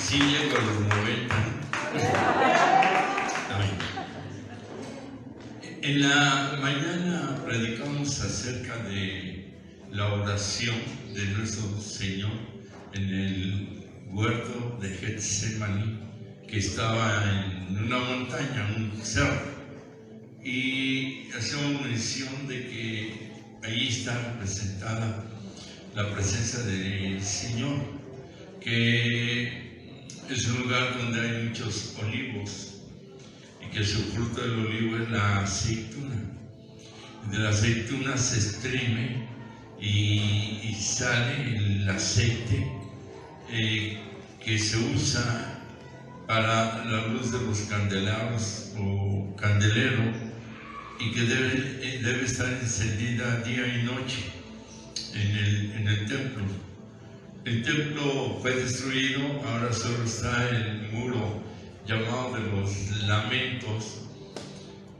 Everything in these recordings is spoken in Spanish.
Sí llego a los 90. Amén. En la mañana predicamos acerca de la oración de nuestro Señor en el huerto de Getsemaní, que estaba en una montaña, un cerro, y hacemos mención de que ahí está representada la presencia del Señor, que es un lugar donde hay muchos olivos y que su fruto del olivo es la aceituna. De la aceituna se exprime y sale el aceite que se usa para la luz de los candelabros o candelero, y que debe estar encendida día y noche en el templo. El templo fue destruido, ahora solo está el muro llamado de los lamentos,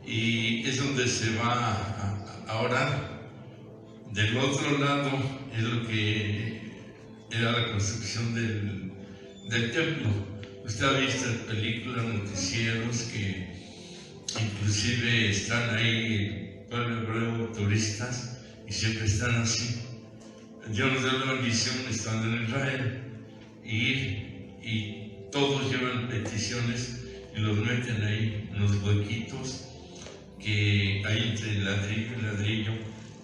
y es donde se va a orar. Del otro lado es lo que era la construcción del templo. Usted ha visto películas, noticieros que inclusive están ahí, pueblo hebreo, turistas, y siempre están así. Dios nos dio la bendición estando en Israel, y todos llevan peticiones y los meten ahí en los huequitos que hay entre ladrillo y ladrillo,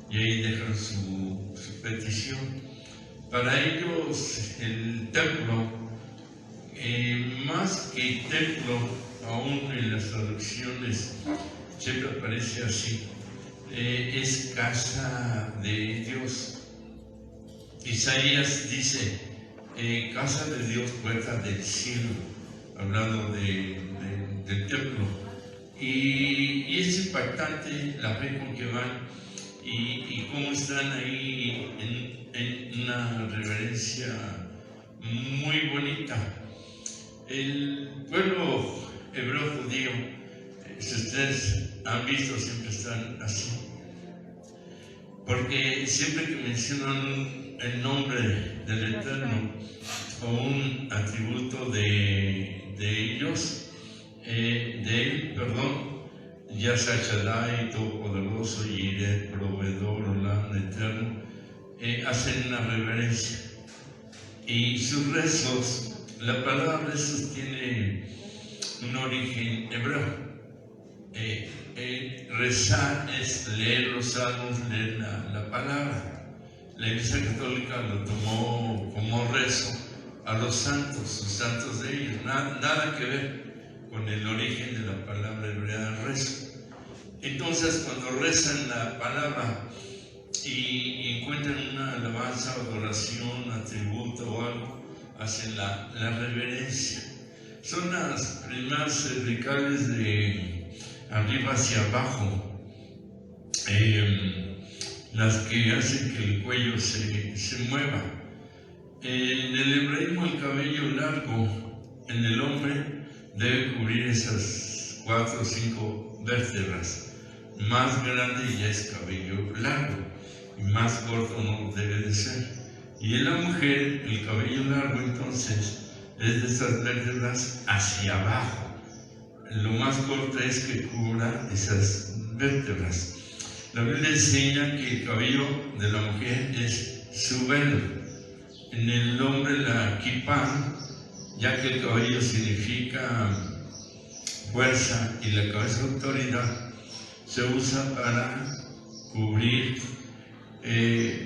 y ahí dejan su petición. Para ellos el templo, más que templo, aún en las traducciones siempre aparece así, es casa de Dios. Isaías dice, casa de Dios, puerta del cielo, hablando del templo. Y es impactante la fe con que van y cómo están ahí en una reverencia muy bonita. El pueblo hebreo judío, si ustedes han visto, siempre están así, porque siempre que mencionan el nombre del Eterno o un atributo de ellos, de él, ya sea Shaddai, Todopoderoso, Jireh, Proveedor, Olam, Eterno, hacen una reverencia. Y sus rezos, la palabra rezos tiene un origen hebreo. Rezar es leer los salmos, leer la palabra. La Iglesia Católica lo tomó como rezo a los santos de ellos, nada que ver con el origen de la palabra hebrea rezo. Entonces, cuando rezan la palabra y encuentran una alabanza, adoración, atributo o algo, hacen la reverencia. Son las primeras cervicales de arriba hacia abajo, las que hacen que el cuello se mueva. En el hebraísmo, el cabello largo en el hombre debe cubrir esas 4 o 5 vértebras. Más grande ya es cabello largo, y más corto no debe de ser. Y en la mujer, el cabello largo entonces es de esas vértebras hacia abajo. Lo más corto es que cubra esas vértebras. La Biblia enseña que el cabello de la mujer es su velo. En el hombre, la kippah, ya que el cabello significa fuerza y la cabeza autoridad, se usa para cubrir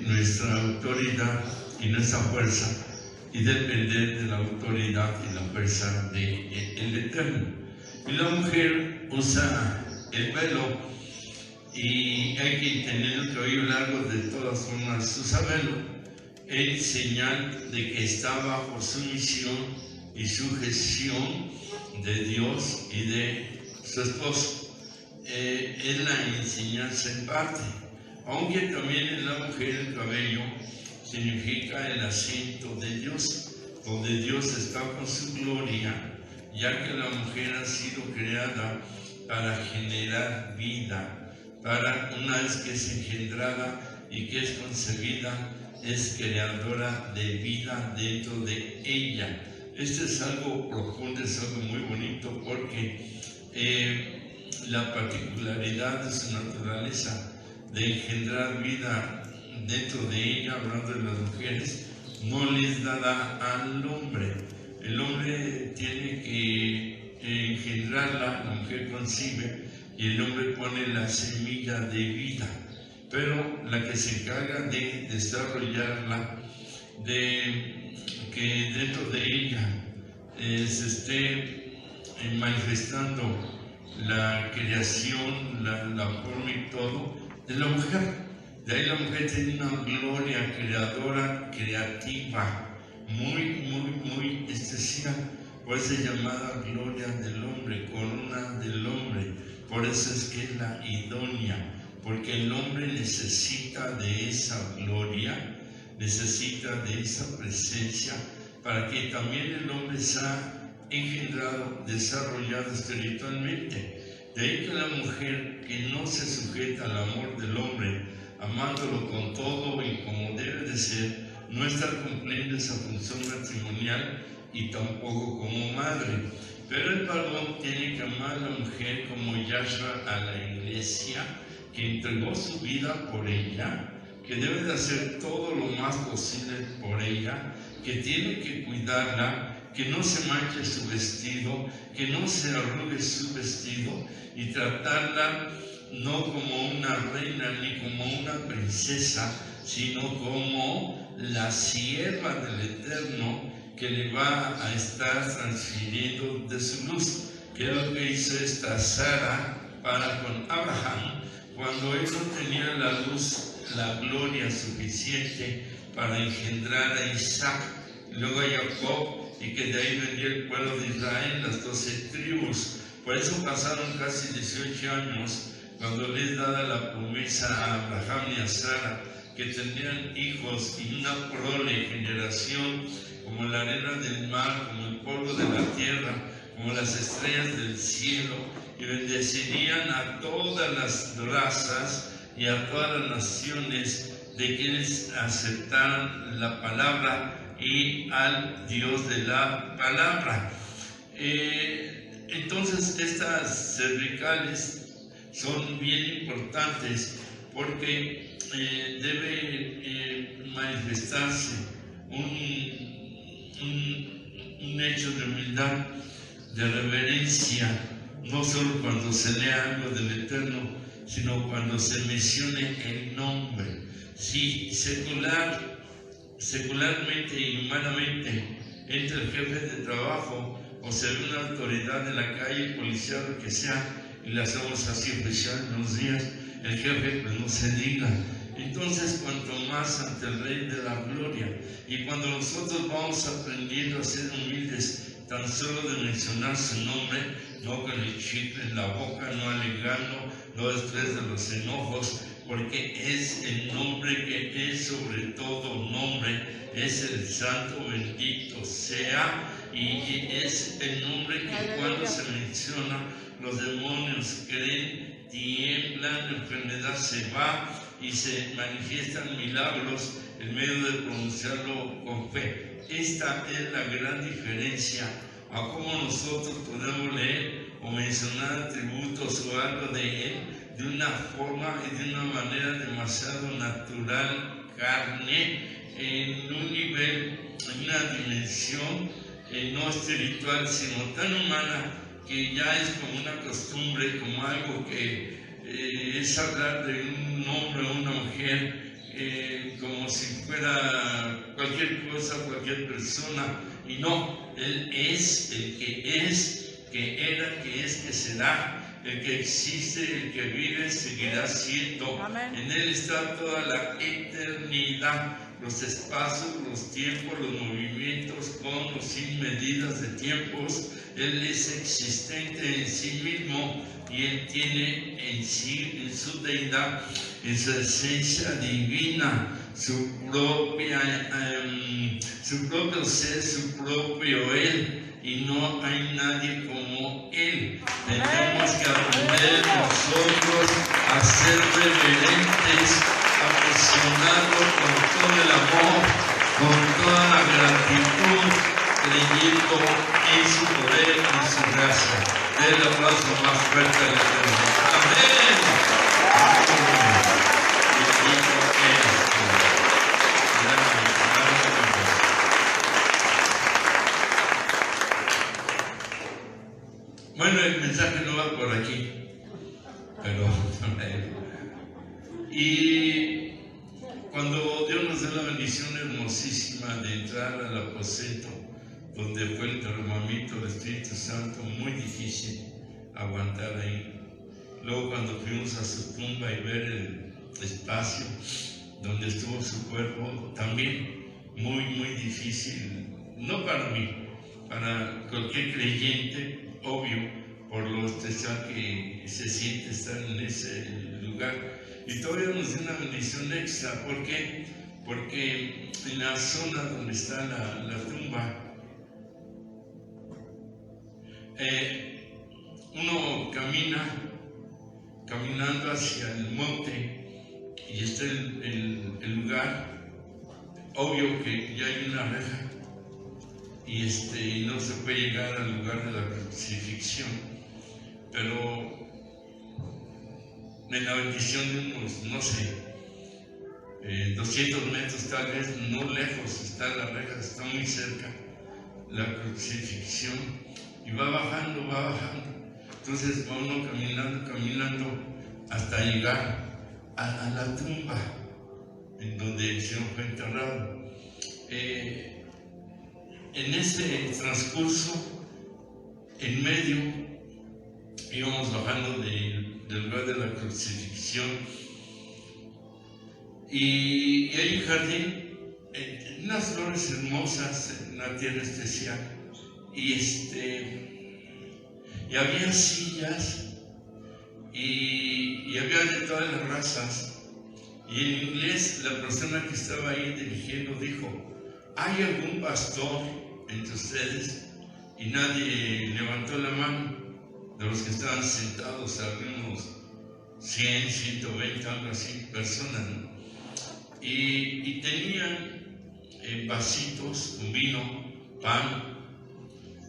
nuestra autoridad y nuestra fuerza, y depender de la autoridad y la fuerza del Eterno. Y la mujer usa el velo, y hay que tener el cabello largo de todas formas, su sabelo, en señal de que está bajo sumisión y sujeción de Dios y de su esposo. Es la enseñanza en parte, aunque también en la mujer el cabello significa el asiento de Dios, donde Dios está con su gloria, ya que la mujer ha sido creada para generar vida, para una vez que es engendrada y que es concebida, es creadora de vida dentro de ella. Este es algo profundo, es algo muy bonito, porque la particularidad de su naturaleza de engendrar vida dentro de ella, hablando de las mujeres, no les da al hombre. El hombre tiene que engendrarla, la mujer concibe y el hombre pone la semilla de vida, pero la que se encarga de desarrollarla, de que dentro de ella se esté manifestando la creación, la forma y todo, de la mujer. De ahí la mujer tiene una gloria creadora, creativa, muy especial. Por eso es llamada gloria del hombre, corona del hombre. Por eso es que es la idónea, porque el hombre necesita de esa gloria, necesita de esa presencia, para que también el hombre sea engendrado, desarrollado espiritualmente. De ahí que la mujer que no se sujeta al amor del hombre, amándolo con todo y como debe de ser, no está cumpliendo esa función matrimonial y tampoco como madre. Pero el varón tiene que amar a la mujer como Yahshua a la iglesia, que entregó su vida por ella, que debe de hacer todo lo más posible por ella, que tiene que cuidarla, que no se manche su vestido, que no se arrugue su vestido, y tratarla no como una reina ni como una princesa, sino como la sierva del Eterno, que le va a estar transfiriendo de su luz, que es lo que hizo esta Sara para con Abraham, cuando él no tenía la luz, la gloria suficiente para engendrar a Isaac, luego a Jacob, y que de ahí vendría el pueblo de Israel, las 12 tribus. Por eso pasaron casi 18 años cuando les dada la promesa a Abraham y a Sara, que tendrían hijos y una prole, generación, como la arena del mar, como el polvo de la tierra, como las estrellas del cielo, y bendecirían a todas las razas y a todas las naciones de quienes aceptaran la palabra y al Dios de la palabra. Entonces estas cervicales son bien importantes, porque debe manifestarse un hecho de humildad, de reverencia, no solo cuando se lea algo del Eterno, sino cuando se mencione el nombre. Si secularmente y humanamente entra el jefe de trabajo o se ve una autoridad en la calle, policial, lo que sea, y la hacemos así oficial en unos días, el jefe pues no se diga. Entonces, cuanto más ante el Rey de la Gloria, y cuando nosotros vamos aprendiendo a ser humildes, tan solo de mencionar su nombre, no con el chicle en la boca, no alegando, no después de los enojos, porque es el nombre que es sobre todo nombre, es el santo bendito sea, y es el nombre que cuando se menciona, los demonios creen, tiemblan, la enfermedad se va y se manifiestan milagros en medio de pronunciarlo con fe. Esta es la gran diferencia a cómo nosotros podemos leer o mencionar atributos o algo de él de una forma y de una manera demasiado natural, carne, en un nivel, en una dimensión no espiritual, sino tan humana, que ya es como una costumbre, como algo que es hablar de un hombre o una mujer como si fuera cualquier cosa, cualquier persona, y no, él es el que es, que era, que es, que será, el que existe, el que vive, seguirá siendo. Amén. En él está toda la eternidad, los espacios, los tiempos, los movimientos, con o sin medidas de tiempos. Él es existente en sí mismo, y él tiene en sí, en su deidad, en su esencia divina, su propio ser, su propio él, y no hay nadie como él. Tenemos que aprender nosotros a ser reverentes, a presionarlo con todo el amor, con toda la gratitud, creyendo Cristo en su poder, en su gracia. Den el aplauso más fuerte al Eterno. Amén. Bendito eres tú. Bueno, el mensaje no va por aquí, pero y cuando Dios nos da la bendición hermosísima de entrar al aposento donde fue el derramamiento del Espíritu Santo, muy difícil aguantar ahí. Luego cuando fuimos a su tumba y ver el espacio donde estuvo su cuerpo, también muy difícil, no para mí, para cualquier creyente, obvio, por lo especial que se siente estar en ese lugar. Y todavía nos dio una bendición extra. ¿Por qué? Porque en la zona donde está la tumba, uno caminando hacia el monte y está el lugar, obvio que ya hay una reja y no se puede llegar al lugar de la crucifixión, pero en la bendición de unos, no sé, 200 metros tal vez, no lejos está la reja, está muy cerca la crucifixión, y va bajando, entonces va uno caminando hasta llegar a la tumba en donde el Señor fue enterrado. En ese transcurso, en medio, íbamos bajando del lugar de la crucifixión y hay un jardín, unas flores hermosas, una tierra especial, y había sillas y había de todas las razas, y en inglés la persona que estaba ahí dirigiendo dijo: ¿hay algún pastor entre ustedes? Y nadie levantó la mano. De los que estaban sentados, algunos 100, 120, algo así, personas, ¿no? Y tenían vasitos con vino, pan,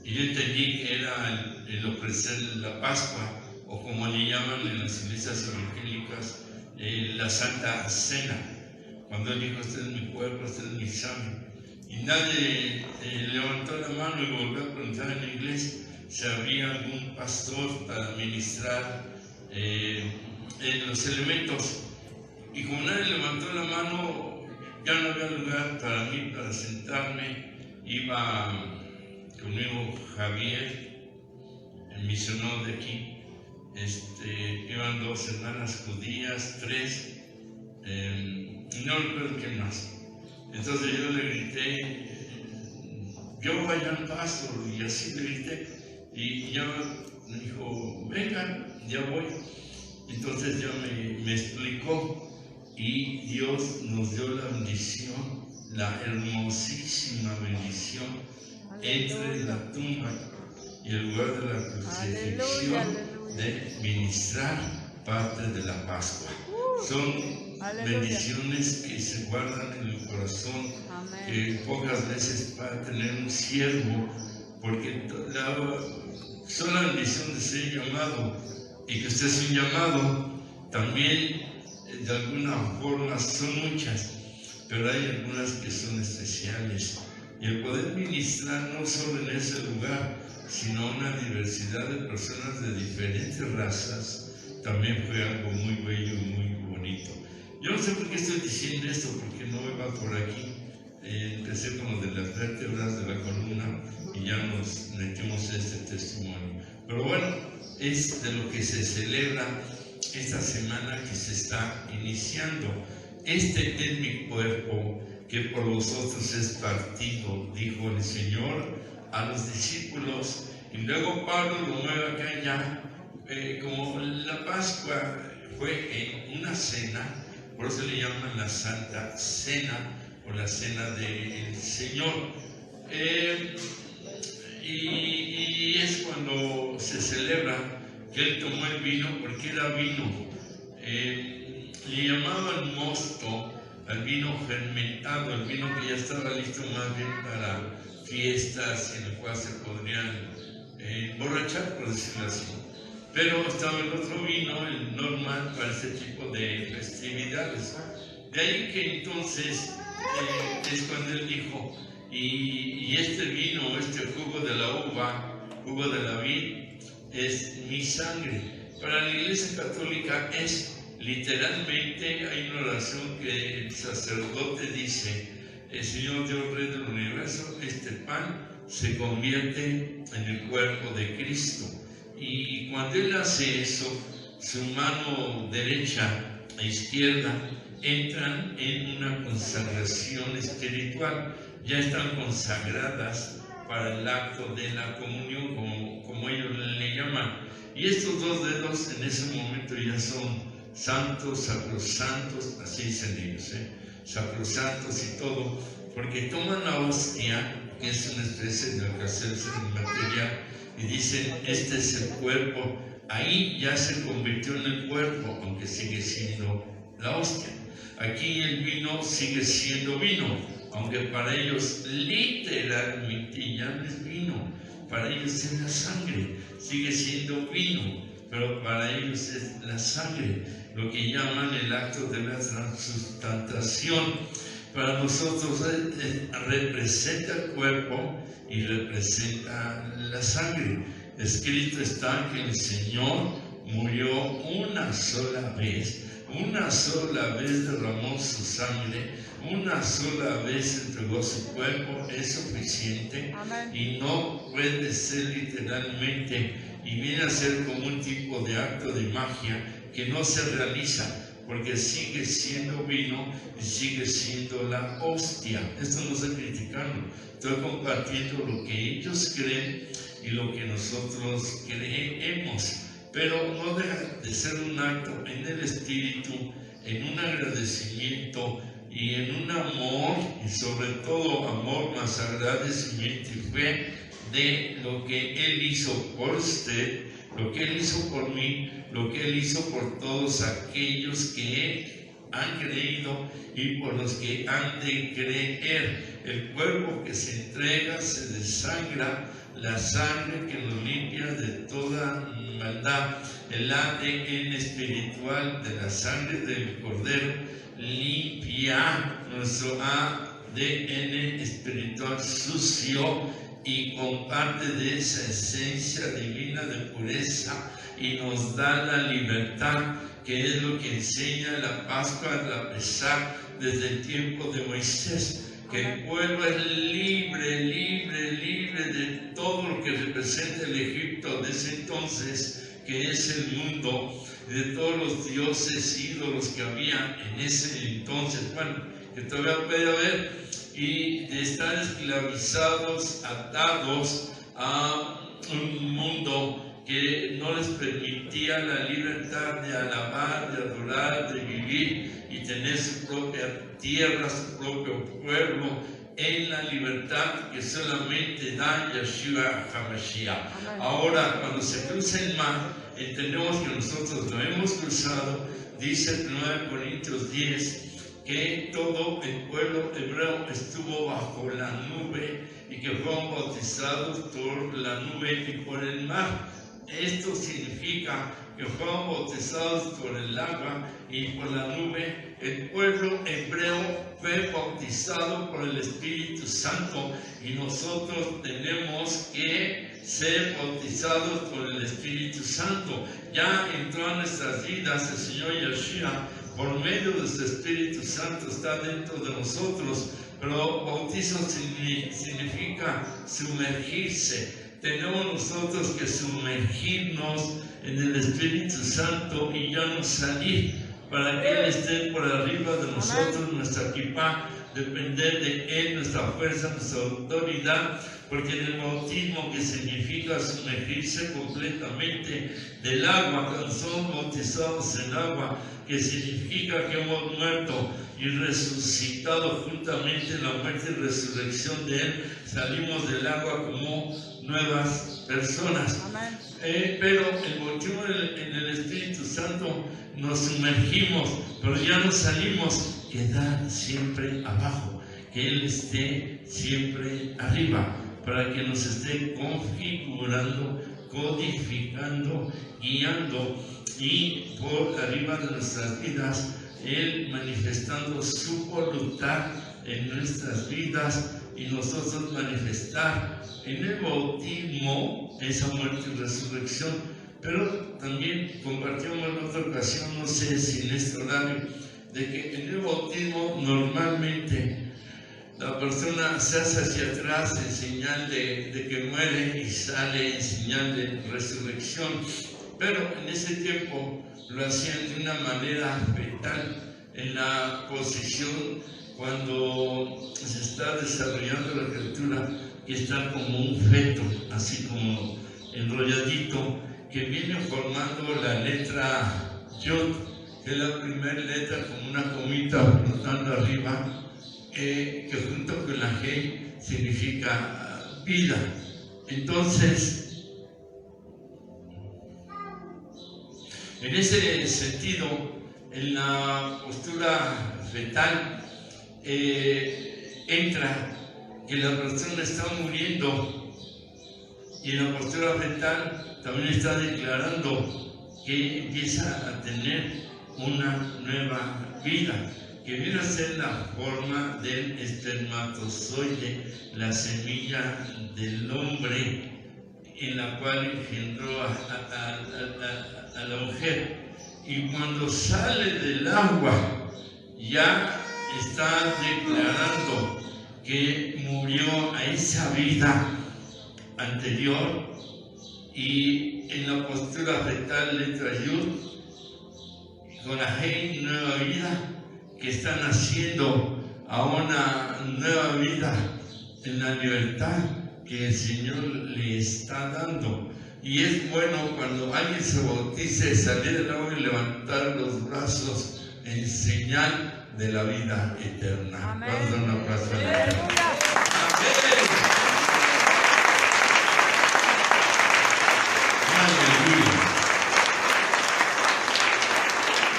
y yo entendí que era el ofrecer la Pascua, o como le llaman en las iglesias evangélicas, la Santa Cena, cuando él dijo: este es mi cuerpo, este es mi sangre. Y nadie levantó la mano y volvió a preguntar en inglés si había algún pastor para ministrar los elementos. Y como nadie levantó la mano, ya no había lugar para mí para sentarme. Iba conmigo Javier, el misionero de aquí, iban 2 hermanas judías, 3, no recuerdo quién más. Entonces yo le grité: yo vayan pastor, y así le grité, y ya me dijo: vengan, ya voy. Entonces ya me explicó, y Dios nos dio la bendición, la hermosísima bendición, entre la tumba y el lugar de la crucifixión, de ministrar parte de la Pascua. Son bendiciones que se guardan en el corazón. Amén. Que pocas veces para tener un siervo, porque son la bendición de ser llamado, y que usted es un llamado también, de alguna forma son muchas, pero hay algunas que son especiales, y el poder ministrar no solo en ese lugar, sino una diversidad de personas de diferentes razas, también fue algo muy bello y muy bonito. Yo no sé por qué estoy diciendo esto, porque no me va por aquí. Empecé con lo de las vértebras de la columna y ya nos metimos en este testimonio. Pero bueno, es de lo que se celebra esta semana que se está iniciando. Este es mi cuerpo que por vosotros es partido, dijo el Señor a los discípulos. Y luego Pablo lo mueve acá ya, como la Pascua fue en una cena, por eso le llaman la Santa Cena o la Cena del Señor. Y es cuando se celebra que él tomó el vino, porque era vino. Le llamaban mosto al vino fermentado, el vino que ya estaba listo más bien para fiestas en las cuales se podrían emborrachar, por decirlo así. Pero estaba el otro vino, el normal, para ese tipo de festividades. De ahí que entonces es cuando él dijo, y este vino, este jugo de la uva, jugo de la vid, es mi sangre. Para la Iglesia Católica es literalmente, hay una oración que el sacerdote dice, el Señor Dios Rey del Universo, este pan se convierte en el cuerpo de Cristo. Y cuando él hace eso, su mano derecha e izquierda entran en una consagración espiritual, ya están consagradas para el acto de la comunión, como ellos le llaman. Y estos dos dedos en ese momento ya son santos, sacrosantos, así dicen ellos, sacrosantos y todo, porque toman la hostia, que es una especie de alcacelser material, y dicen, este es el cuerpo. Ahí ya se convirtió en el cuerpo, aunque sigue siendo la hostia. Aquí el vino sigue siendo vino, aunque para ellos literalmente ya no es vino, para ellos es la sangre, sigue siendo vino, pero para ellos es la sangre, lo que llaman el acto de la transustantación. Para nosotros representa el cuerpo y representa la sangre. Escrito está que el Señor murió una sola vez derramó su sangre, una sola vez entregó su cuerpo, es suficiente. Amén. Y no puede ser literalmente, y viene a ser como un tipo de acto de magia que no se realiza, porque sigue siendo vino y sigue siendo la hostia. Esto no estoy criticando, estoy compartiendo lo que ellos creen y lo que nosotros creemos. Pero no deja de ser un acto en el espíritu, en un agradecimiento y en un amor, y sobre todo amor más agradecimiento y fe de lo que Él hizo por usted, lo que Él hizo por mí, lo que Él hizo por todos aquellos que han creído y por los que han de creer. El cuerpo que se entrega se desangra, la sangre que nos limpia de toda maldad, el ADN espiritual de la sangre del Cordero limpia nuestro ADN espiritual sucio y comparte de esa esencia divina de pureza y nos da la libertad, que es lo que enseña la Pascua, la Pesaj, desde el tiempo de Moisés. Que el pueblo es libre de todo lo que representa el Egipto de ese entonces, que es el mundo, de todos los dioses, ídolos que había en ese entonces, bueno, que todavía puede haber, y de estar esclavizados, atados a un mundo que no les permitía la libertad de alabar, de adorar, de vivir y tener su propia tierra, su propio pueblo en la libertad que solamente da Yeshua HaMashiach. Ahora, cuando se cruza el mar, entendemos que nosotros lo hemos cruzado. Dice 1 Corintios 10 que todo el pueblo hebreo estuvo bajo la nube y que fueron bautizados por la nube y por el mar. Esto significa que fueron bautizados por el agua y por la nube. El pueblo hebreo fue bautizado por el Espíritu Santo y nosotros tenemos que ser bautizados por el Espíritu Santo. Ya entró a nuestras vidas el Señor Yeshua, por medio de su Espíritu Santo está dentro de nosotros, pero bautizo significa sumergirse. Tenemos nosotros que sumergirnos en el Espíritu Santo y ya no salir, para que Él esté por arriba de nosotros, nuestra kipá, depender de Él, nuestra fuerza, nuestra autoridad, porque en el bautismo, que significa sumergirse completamente del agua, cuando somos bautizados en agua, que significa que hemos muerto y resucitado juntamente en la muerte y resurrección de Él, salimos del agua como nuevas personas. Pero el bautismo en el Espíritu Santo nos sumergimos, pero ya no salimos, quedar siempre abajo, que Él esté siempre arriba. para que nos esté configurando, codificando, guiando, y por arriba de nuestras vidas, Él manifestando su voluntad en nuestras vidas y nosotros manifestar en el bautismo esa muerte y resurrección. Pero también compartimos en otra ocasión, no sé si en este horario, de que en el bautismo normalmente la persona se hace hacia atrás en señal de que muere y sale en señal de resurrección, pero en ese tiempo lo hacían de una manera fetal, en la posición cuando se está desarrollando la criatura, que está como un feto, así como enrolladito, que viene formando la letra Yod, que es la primera letra como una comita flotando arriba, que junto con la G significa vida. Entonces, en ese sentido, en la postura fetal entra que la persona está muriendo, y en la postura fetal también está declarando que empieza a tener una nueva vida, que viene a ser la forma del espermatozoide, la semilla del hombre, en la cual engendró a la mujer. Y cuando sale del agua, ya está declarando que murió a esa vida anterior, y en la postura fetal letra Yud, con la G, nueva vida, que está naciendo a una nueva vida en la libertad que el Señor le está dando. Y es bueno cuando alguien se bautice, salir del agua y levantar los brazos en señal de la vida eterna. Amén. Vamos a dar un aplauso a la Amén. Aleluya.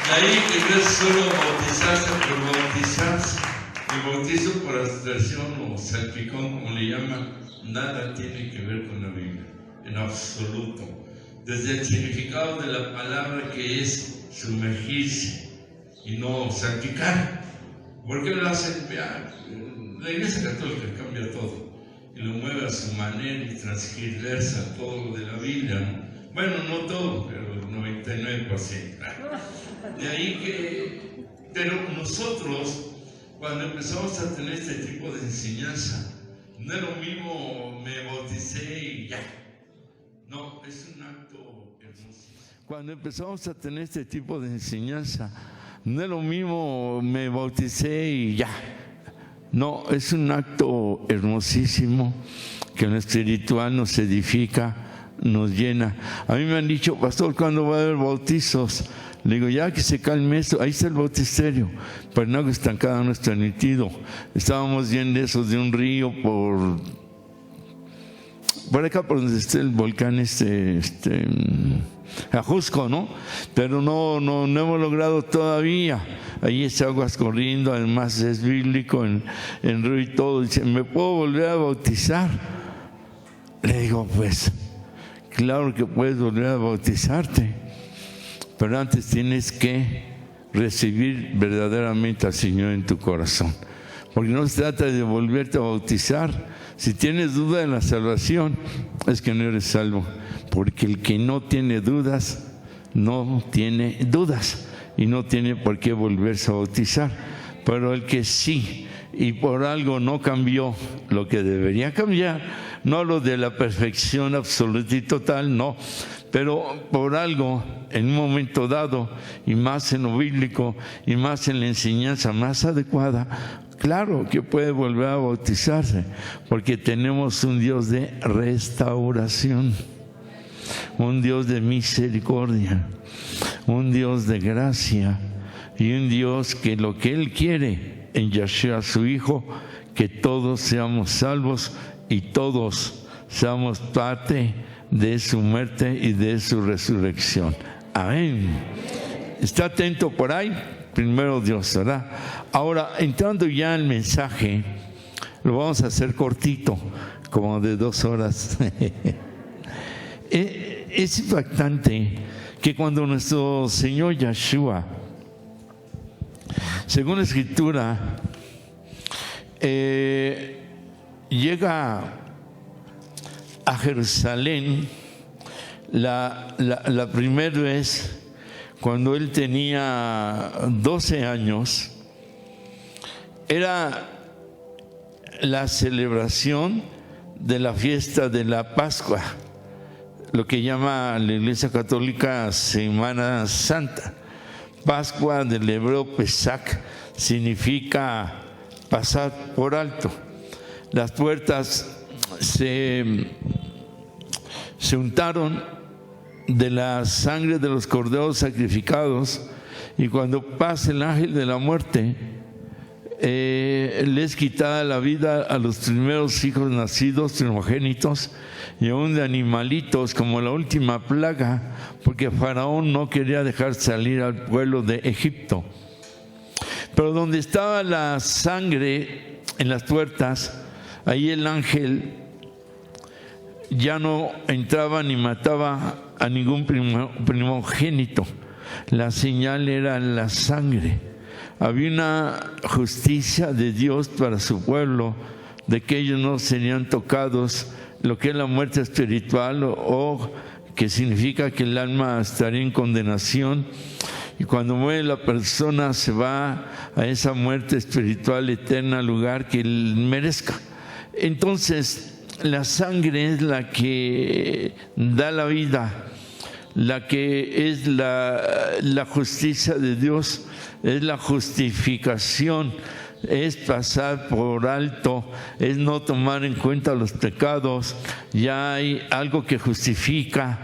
De ahí que no es solo bautizarse por bautizarse. El bautizo por aspersión o salpicón, como le llaman, nada tiene que ver con la Biblia, en absoluto. Desde el significado de la palabra, que es sumergirse y no salpicar. ¿Por qué lo hacen? La Iglesia Católica cambia todo y lo mueve a su manera y transgiversa todo lo de la Biblia, ¿no? Bueno, no todo, pero el 99%. De ahí que, pero nosotros, cuando empezamos a tener este tipo de enseñanza, no es lo mismo me bauticé y ya. No, es un acto hermosísimo. Cuando empezamos a tener este tipo de enseñanza, no es lo mismo me bauticé y ya. No, es un acto hermosísimo que en lo espiritual nos edifica, nos llena. A mí me han dicho, pastor, ¿cuándo va a haber bautizos? Le digo, ya que se calme esto, ahí está el bautisterio, pero no estancada no está nítido. Estábamos yendo esos de un río por acá, por donde está el volcán Ajusco, ¿no? Pero no hemos logrado todavía. Ahí está aguas corriendo, además es bíblico en río y todo. Dice, ¿me puedo volver a bautizar? Le digo, pues, claro que puedes volver a bautizarte, pero antes tienes que recibir verdaderamente al Señor en tu corazón. Porque no se trata de volverte a bautizar. Si tienes duda de la salvación, es que no eres salvo. Porque el que no tiene dudas, no tiene dudas. Y no tiene por qué volverse a bautizar. Pero el que sí, y por algo no cambió lo que debería cambiar, no lo de la perfección absoluta y total, no. Pero por algo, en un momento dado, y más en lo bíblico, y más en la enseñanza más adecuada, claro que puede volver a bautizarse, porque tenemos un Dios de restauración, un Dios de misericordia, un Dios de gracia, y un Dios que lo que Él quiere en Yahshua su Hijo, que todos seamos salvos y todos seamos parte de su muerte y de su resurrección. Amén. Está atento por ahí, primero Dios, ¿verdad? Ahora, entrando ya al mensaje, lo vamos a hacer cortito. como de 2 horas. Es impactante que cuando nuestro Señor Yeshua, según la Escritura, llega a Jerusalén la primera vez, cuando él tenía 12 años, era la celebración de la fiesta de la Pascua, lo que llama la Iglesia Católica Semana Santa. Pascua del hebreo Pesach significa pasar por alto. Las puertas se untaron de la sangre de los corderos sacrificados, y cuando pasa el ángel de la muerte, les quitaba la vida a los primeros hijos nacidos, primogénitos, y aún de animalitos, como la última plaga, porque Faraón no quería dejar salir al pueblo de Egipto. Pero donde estaba la sangre en las puertas, ahí el ángel ya no entraba ni mataba a ningún primogénito. La señal era la sangre. Había una justicia de Dios para su pueblo, de que ellos no serían tocados, lo que es la muerte espiritual, o que significa que el alma estaría en condenación, y cuando muere la persona se va a esa muerte espiritual eterna, al lugar que él merezca. Entonces, la sangre es la que da la vida, la que es la justicia de Dios, es la justificación, es pasar por alto, es no tomar en cuenta los pecados. Ya hay algo que justifica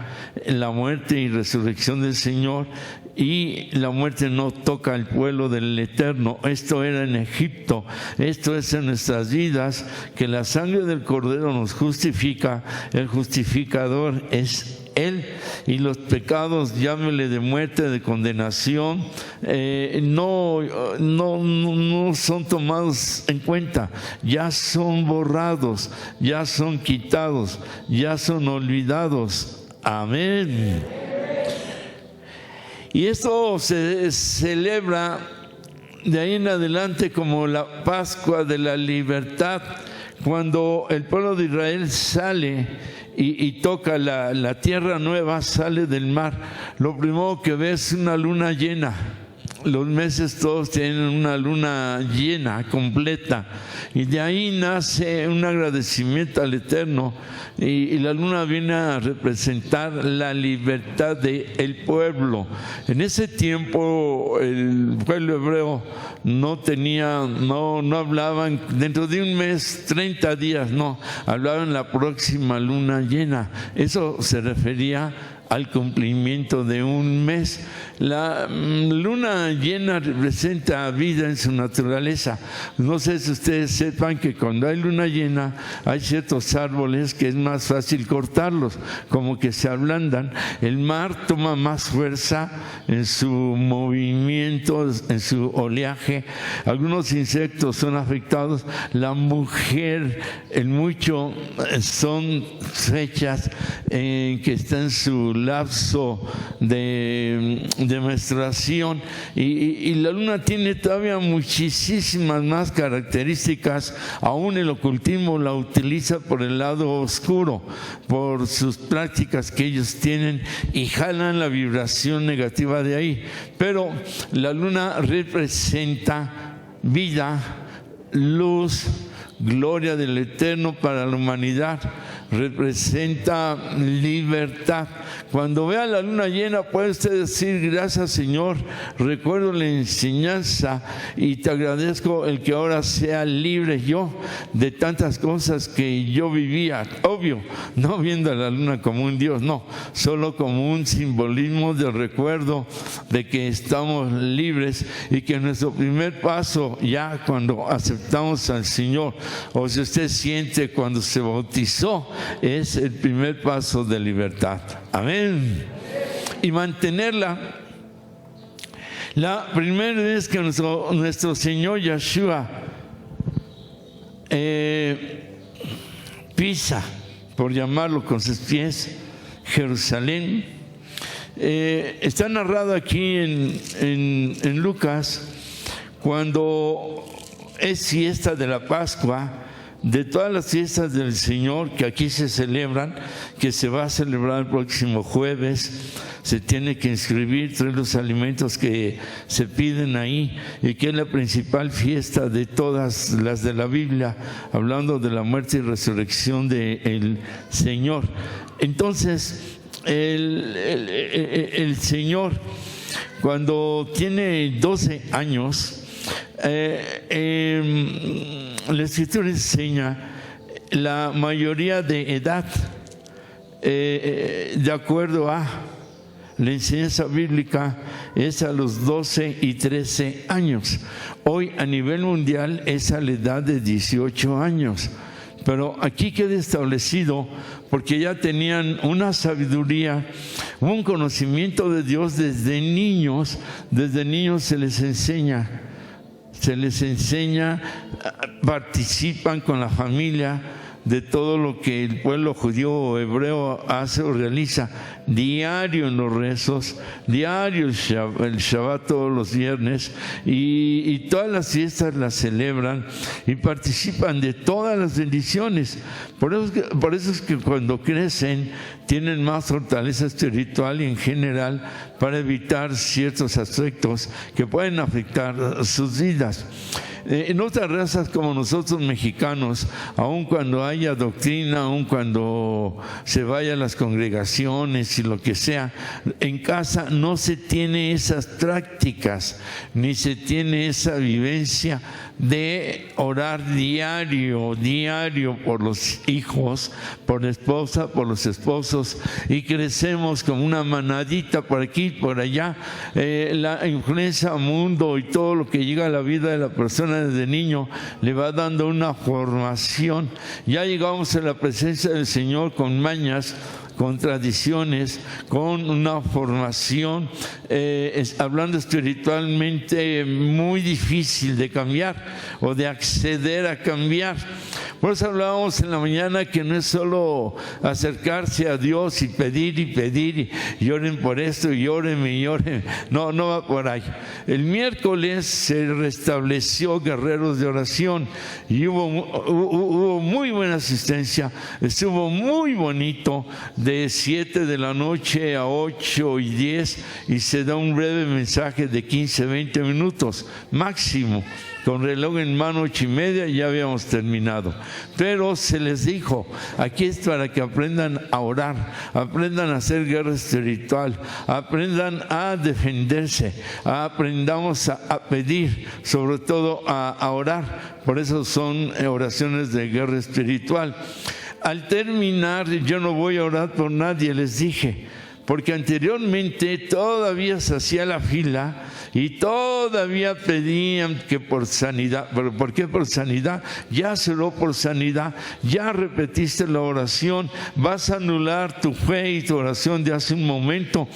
la muerte y resurrección del Señor, y la muerte no toca al pueblo del Eterno. Esto era en Egipto, esto es en nuestras vidas, que la sangre del Cordero nos justifica. El justificador es Él, y los pecados, llámele de muerte, de condenación, no son tomados en cuenta, ya son borrados, ya son quitados, ya son olvidados. Amén. Y esto se celebra de ahí en adelante como la Pascua de la libertad, cuando el pueblo de Israel sale y toca la tierra nueva, sale del mar. Lo primero que ve es una luna llena. Los meses todos tienen una luna llena, completa, y de ahí nace un agradecimiento al Eterno, y la luna viene a representar la libertad del pueblo. En ese tiempo el pueblo hebreo no hablaban dentro de un mes, 30 días, no, hablaban la próxima luna llena. Eso se refería al cumplimiento de un mes. La luna llena representa vida en su naturaleza. No sé si ustedes sepan que cuando hay luna llena hay ciertos árboles que es más fácil cortarlos, como que se ablandan. El mar toma más fuerza en su movimiento, en su oleaje. Algunos insectos son afectados. La mujer, en mucho, son fechas en que está en su lapso de menstruación, y la luna tiene todavía muchísimas más características. Aún el ocultismo la utiliza por el lado oscuro, por sus prácticas que ellos tienen, y jalan la vibración negativa de ahí. Pero la luna representa vida, luz, gloria del Eterno para la humanidad, representa libertad. Cuando vea la luna llena puede usted decir: gracias, Señor, recuerdo la enseñanza y te agradezco el que ahora sea libre yo de tantas cosas que yo vivía. Obvio, no viendo a la luna como un Dios, no, solo como un simbolismo de recuerdo de que estamos libres, y que nuestro primer paso, ya cuando aceptamos al Señor, o si usted siente cuando se bautizó, es el primer paso de libertad. Amén. Y mantenerla. La primera vez que nuestro Señor Yeshua pisa, por llamarlo con sus pies, Jerusalén. Está narrado aquí en Lucas, cuando es fiesta de la Pascua, de todas las fiestas del Señor que aquí se celebran, que se va a celebrar el próximo jueves. Se tiene que inscribir, traer los alimentos que se piden ahí, y que es la principal fiesta de todas las de la Biblia, hablando de la muerte y resurrección del Señor. Entonces, el Señor, cuando tiene 12 años, la Escritura enseña la mayoría de edad, de acuerdo a la enseñanza bíblica, es a los 12 y 13 años. Hoy a nivel mundial es a la edad de 18 años. Pero aquí queda establecido porque ya tenían una sabiduría, un conocimiento de Dios desde niños. Desde niños se les enseña, participan con la familia de todo lo que el pueblo judío o hebreo hace o realiza diario en los rezos, diario el Shabbat todos los viernes, y todas las fiestas las celebran y participan de todas las bendiciones. Por eso es que cuando crecen tienen más fortaleza espiritual y en general para evitar ciertos aspectos que pueden afectar sus vidas. En otras razas como nosotros mexicanos, aun cuando haya doctrina, aun cuando se vaya a las congregaciones y lo que sea, en casa no se tiene esas prácticas, ni se tiene esa vivencia de orar diario por los hijos, por la esposa, por los esposos, y crecemos como una manadita por aquí, por allá. La influencia al mundo y todo lo que llega a la vida de la persona desde niño le va dando una formación. Ya llegamos a la presencia del Señor con mañas, con tradiciones, con una formación, hablando espiritualmente, muy difícil de cambiar o de acceder a cambiar. Por eso hablábamos en la mañana que no es solo acercarse a Dios y pedir y oren por esto y órenme. No va por ahí. El miércoles se restableció Guerreros de Oración y hubo muy buena asistencia, estuvo muy bonito, de 7 de la noche a 8 y 10, y se da un breve mensaje de 15-20 minutos máximo. Con reloj en mano, 8:30, y ya habíamos terminado. Pero se les dijo, aquí es para que aprendan a orar, aprendan a hacer guerra espiritual, aprendan a defenderse, aprendamos a pedir, sobre todo a orar. Por eso son oraciones de guerra espiritual. Al terminar, yo no voy a orar por nadie, les dije, porque anteriormente todavía se hacía la fila y todavía pedían que por sanidad. ¿Pero por qué por sanidad? Ya se oró por sanidad, ya repetiste la oración, vas a anular tu fe y tu oración de hace un momento.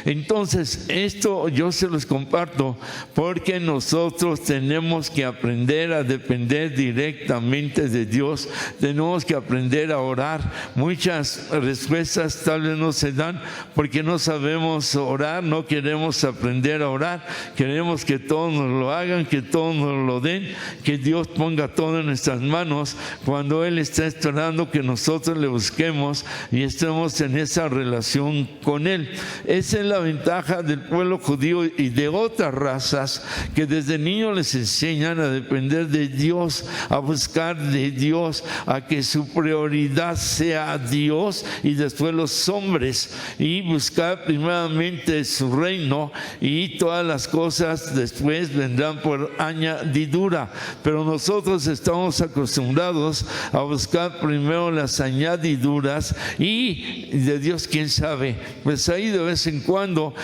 Entonces, esto yo se los comparto porque nosotros tenemos que aprender a depender directamente de Dios, tenemos que aprender a orar. Muchas respuestas tal vez no se dan porque no sabemos orar, no queremos aprender a orar. Queremos que todos nos lo hagan, que todos nos lo den, que Dios ponga todo en nuestras manos, cuando Él está esperando que nosotros le busquemos y estemos en esa relación con Él. Esa es la ventaja del pueblo judío y de otras razas, que desde niños les enseñan a depender de Dios, a buscar de Dios, a que su prioridad sea Dios y después los hombres, y buscar primeramente su reino, y todas las cosas después vendrán por añadidura. Pero nosotros estamos acostumbrados a buscar primero las añadiduras, y de Dios quién sabe. Pues ahí de vez en cuando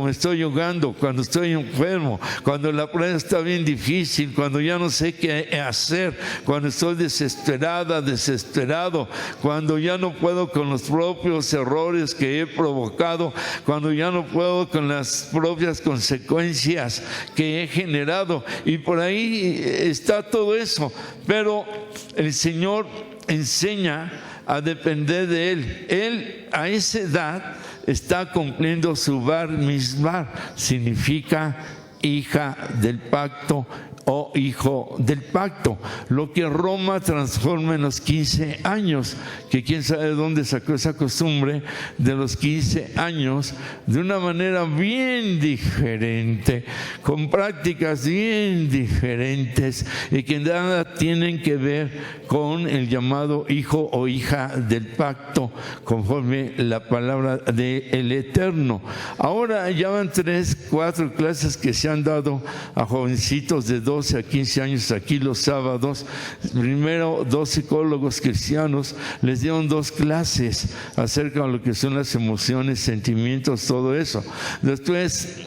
me estoy ahogando, cuando estoy enfermo, cuando la prueba está bien difícil, cuando ya no sé qué hacer, cuando estoy desesperado, cuando ya no puedo con los propios errores que he provocado, cuando ya no puedo con las propias consecuencias que he generado, y por ahí está todo eso. Pero el Señor enseña a depender de Él. Él a esa edad está cumpliendo su bar mitzvah, significa hija del pacto o hijo del pacto, lo que Roma transforma en los 15 años, que quién sabe dónde sacó esa costumbre de los 15 años, de una manera bien diferente, con prácticas bien diferentes y que nada tienen que ver con el llamado hijo o hija del pacto, conforme la palabra del Eterno. Ahora ya van 3, 4 clases que se han dado a jovencitos de 12 a 15 años aquí los sábados. Primero, 2 psicólogos cristianos les dieron 2 clases acerca de lo que son las emociones, sentimientos, todo eso. Después,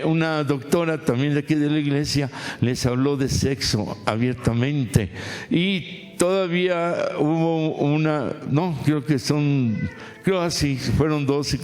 una doctora también de aquí de la iglesia les habló de sexo abiertamente, y todavía hubo fueron 2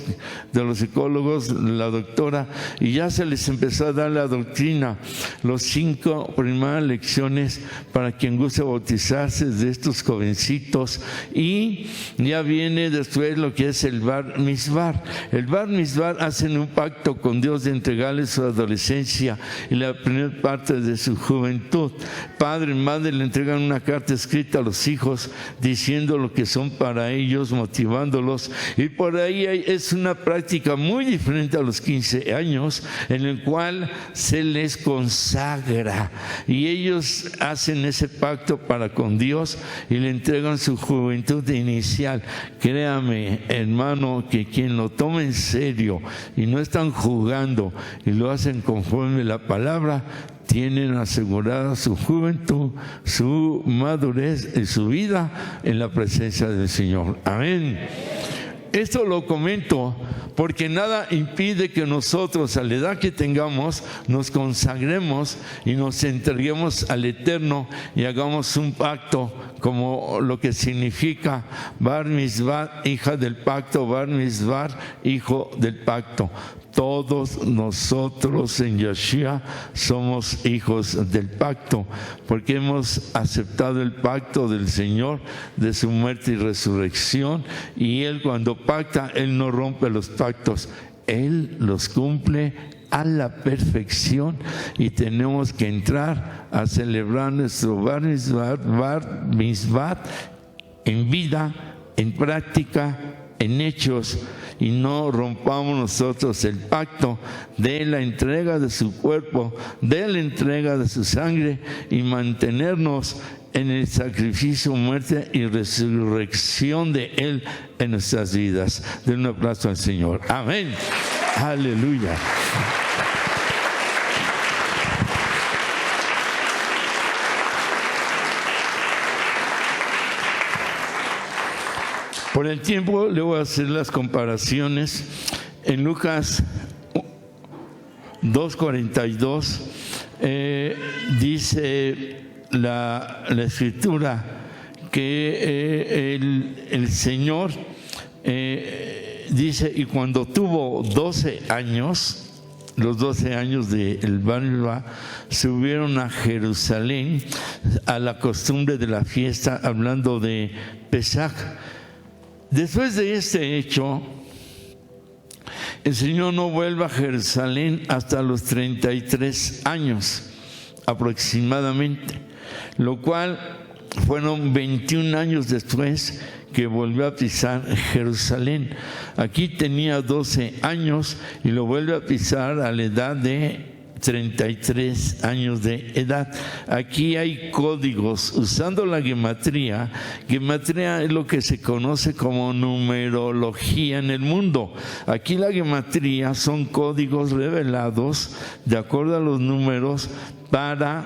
de los psicólogos, la doctora, y ya se les empezó a dar la doctrina, los 5 primeras lecciones para quien guste bautizarse de estos jovencitos, y ya viene después lo que es el bar mitzvah. El bar mitzvah hacen un pacto con Dios de entregarle su adolescencia y la primera parte de su juventud. Padre y madre le entregan una carta escrita a los hijos diciendo lo que son para ellos, motivándolos, y por ahí es una práctica muy diferente a los 15 años en el cual se les consagra y ellos hacen ese pacto para con Dios y le entregan su juventud inicial. Créame, hermano, que quien lo toma en serio y no están jugando y lo hacen conforme la palabra, tienen asegurada su juventud, su madurez y su vida en la presencia del Señor. Amén. Esto lo comento porque nada impide que nosotros, a la edad que tengamos, nos consagremos y nos entreguemos al Eterno y hagamos un pacto, como lo que significa bar mitzvah, hija del pacto, bar mitzvah, hijo del pacto. Todos nosotros en Yeshua somos hijos del pacto, porque hemos aceptado el pacto del Señor de su muerte y resurrección, y Él cuando pacta, Él no rompe los pactos, Él los cumple a la perfección, y tenemos que entrar a celebrar nuestro bar mitzvah en vida, en práctica, en hechos, y no rompamos nosotros el pacto de la entrega de su cuerpo, de la entrega de su sangre, y mantenernos en el sacrificio, muerte y resurrección de Él en nuestras vidas. Den un aplauso al Señor. Amén. Aleluya. Por el tiempo le voy a hacer las comparaciones. En Lucas 2:42 dice la Escritura que el Señor dice, y cuando tuvo 12 años, los 12 años del Bar Mitzvah, subieron a Jerusalén a la costumbre de la fiesta, hablando de Pesaj. Después de este hecho, el Señor no vuelve a Jerusalén hasta los 33 años aproximadamente, lo cual fueron 21 años después que volvió a pisar Jerusalén. Aquí tenía 12 años y lo vuelve a pisar a la edad de 33 años de edad. Aquí hay códigos usando la gematría. Gematría es lo que se conoce como numerología en el mundo. Aquí la gematría son códigos revelados de acuerdo a los números para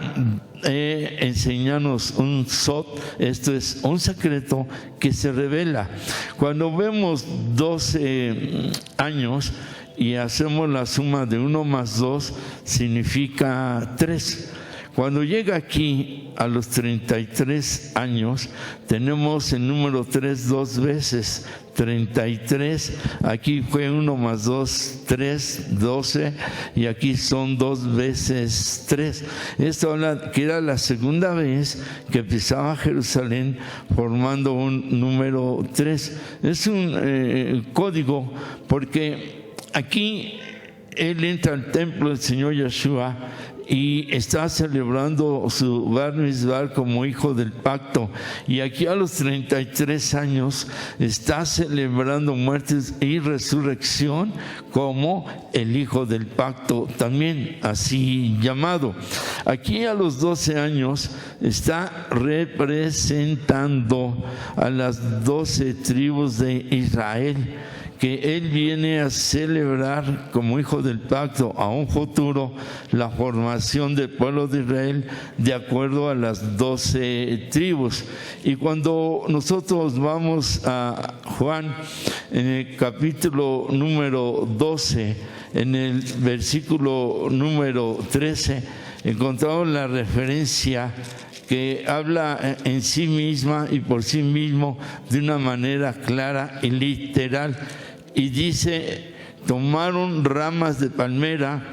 enseñarnos un sot, esto es un secreto que se revela. Cuando vemos 12 años y hacemos la suma de 1 más 2, significa 3. Cuando llega aquí a los 33 años, tenemos el número 3 dos veces, 33, aquí fue 1 más 2, 3, 12, y aquí son 2 veces 3. Esto habla que era la segunda vez que pisaba Jerusalén formando un número 3. Es un código porque aquí él entra al templo del Señor Yeshua y está celebrando su Bar Mitzvah como hijo del pacto, y aquí a los 33 años está celebrando muerte y resurrección como el hijo del pacto, también así llamado. Aquí a los 12 años está representando a las 12 tribus de Israel, que él viene a celebrar como hijo del pacto a un futuro la formación del pueblo de Israel de acuerdo a las 12 tribus. Y cuando nosotros vamos a Juan, en el capítulo número 12, en el versículo número 13, encontramos la referencia que habla en sí misma y por sí mismo de una manera clara y literal. Y dice: tomaron ramas de palmera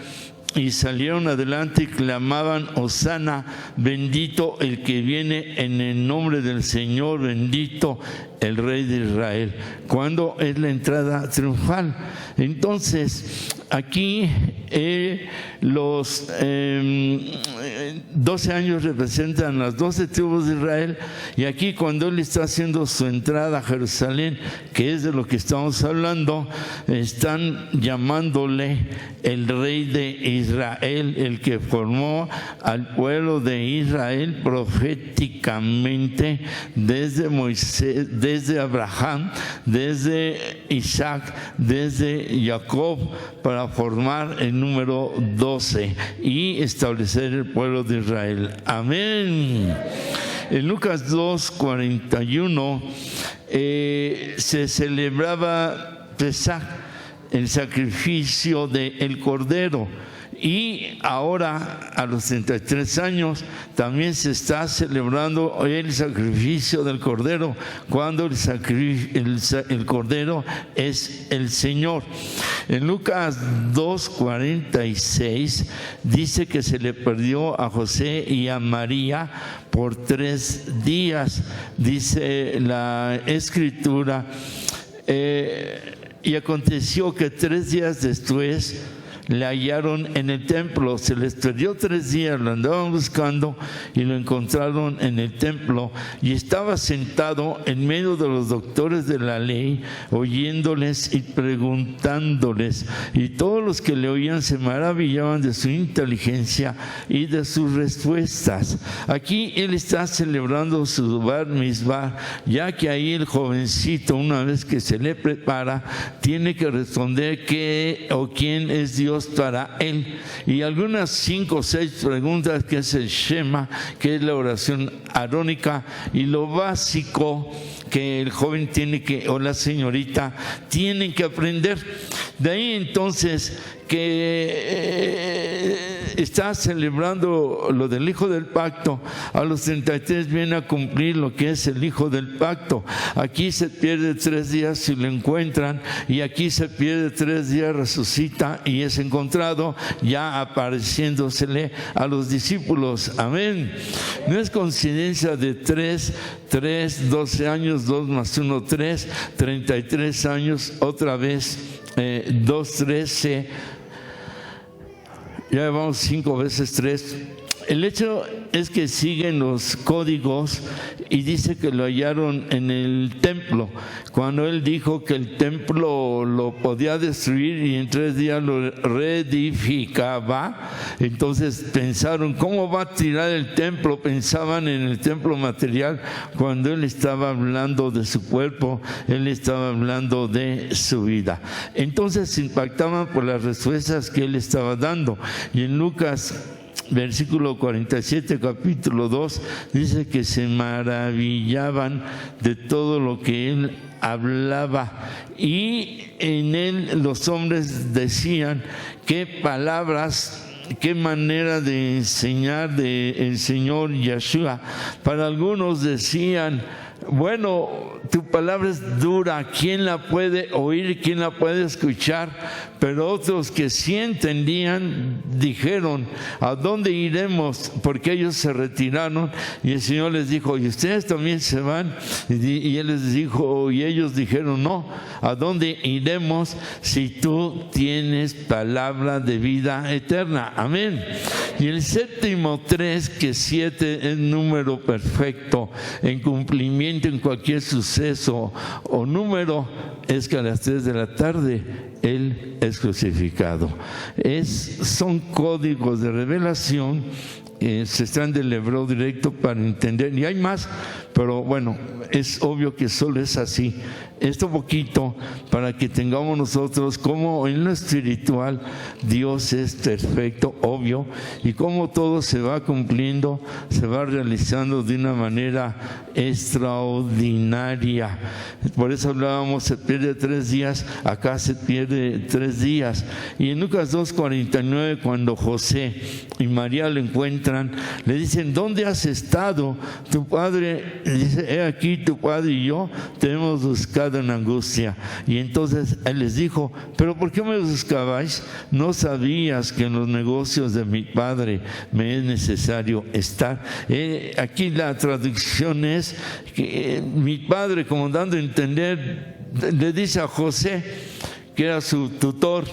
y salieron adelante y clamaban: Hosana, bendito el que viene en el nombre del Señor, bendito el Rey de Israel. Cuando es la entrada triunfal. Entonces, aquí los 12 años representan las 12 tribus de Israel, y aquí cuando él está haciendo su entrada a Jerusalén, que es de lo que estamos hablando, están llamándole el Rey de Israel, el que formó al pueblo de Israel proféticamente desde Moisés, desde Abraham, desde Isaac, desde Jacob, para formar el número 12 y establecer el pueblo de Israel. Amén. En Lucas 2:41 se celebraba Pesaj, el sacrificio del Cordero. Y ahora, a los 33 años, también se está celebrando el sacrificio del Cordero, cuando el Cordero es el Señor. En Lucas 2:46 dice que se le perdió a José y a María por 3 días, dice la Escritura. Y aconteció que 3 días después le hallaron en el templo. Se les perdió 3 días, lo andaban buscando y lo encontraron en el templo, y estaba sentado en medio de los doctores de la ley, oyéndoles y preguntándoles, y todos los que le oían se maravillaban de su inteligencia y de sus respuestas. Aquí él está celebrando su Bar Mitzvah, ya que ahí el jovencito, una vez que se le prepara, tiene que responder qué o quién es Dios para él, y algunas 5 o 6 preguntas, que es el Shema, que es la oración arónica, y lo básico que el joven tiene que, o la señorita, tienen que aprender. De ahí entonces que está celebrando lo del hijo del pacto. A los 33 viene a cumplir lo que es el hijo del pacto. Aquí se pierde 3 días si lo encuentran, y aquí se pierde 3 días, resucita y es encontrado, ya apareciéndosele a los discípulos. Amén. No es coincidencia de 3, 12 años, 2 más 1, 3, 33 años, otra vez 2, 13, ya llevamos 5 veces 3. El hecho es que siguen los códigos y dice que lo hallaron en el templo. Cuando él dijo que el templo lo podía destruir y en 3 días lo reedificaba, entonces pensaron: ¿cómo va a tirar el templo? Pensaban en el templo material, cuando él estaba hablando de su cuerpo, él estaba hablando de su vida. Entonces se impactaban por las respuestas que él estaba dando. Y en Lucas versículo 47, capítulo 2, dice que se maravillaban de todo lo que él hablaba, y en él los hombres decían: qué palabras qué manera de enseñar del Señor Yeshua. Para algunos decían, bueno, tu palabra es dura, ¿quién la puede oír? ¿Quién la puede escuchar? Pero otros que sí entendían dijeron, ¿a dónde iremos? Porque ellos se retiraron y el Señor les dijo, ¿y ustedes también se van? Y Él les dijo, y ellos dijeron, no, ¿a dónde iremos si tú tienes palabra de vida eterna? Amén. Y el séptimo 3, que 7 es número perfecto en cumplimiento en cualquier suceso o número, es que a las 3 de la tarde Él es crucificado. Son códigos de revelación, se están del hebreo directo para entender, y hay más, pero bueno, es obvio que solo es así. Esto poquito para que tengamos nosotros como en lo espiritual Dios es perfecto, obvio, y como todo se va cumpliendo, se va realizando de una manera extraordinaria. Por eso hablábamos, se pierde 3 días, acá se pierde 3 días. Y en Lucas 2:49, cuando José y María lo encuentran, le dicen, ¿dónde has estado? Tu padre dice, he aquí, tu padre y yo te hemos buscado en angustia. Y entonces Él les dijo, ¿pero por qué me buscabais? ¿No sabías que en los negocios de mi padre me es necesario estar? Aquí la traducción es que mi padre, como dando a entender, le dice a José, que era su tutor,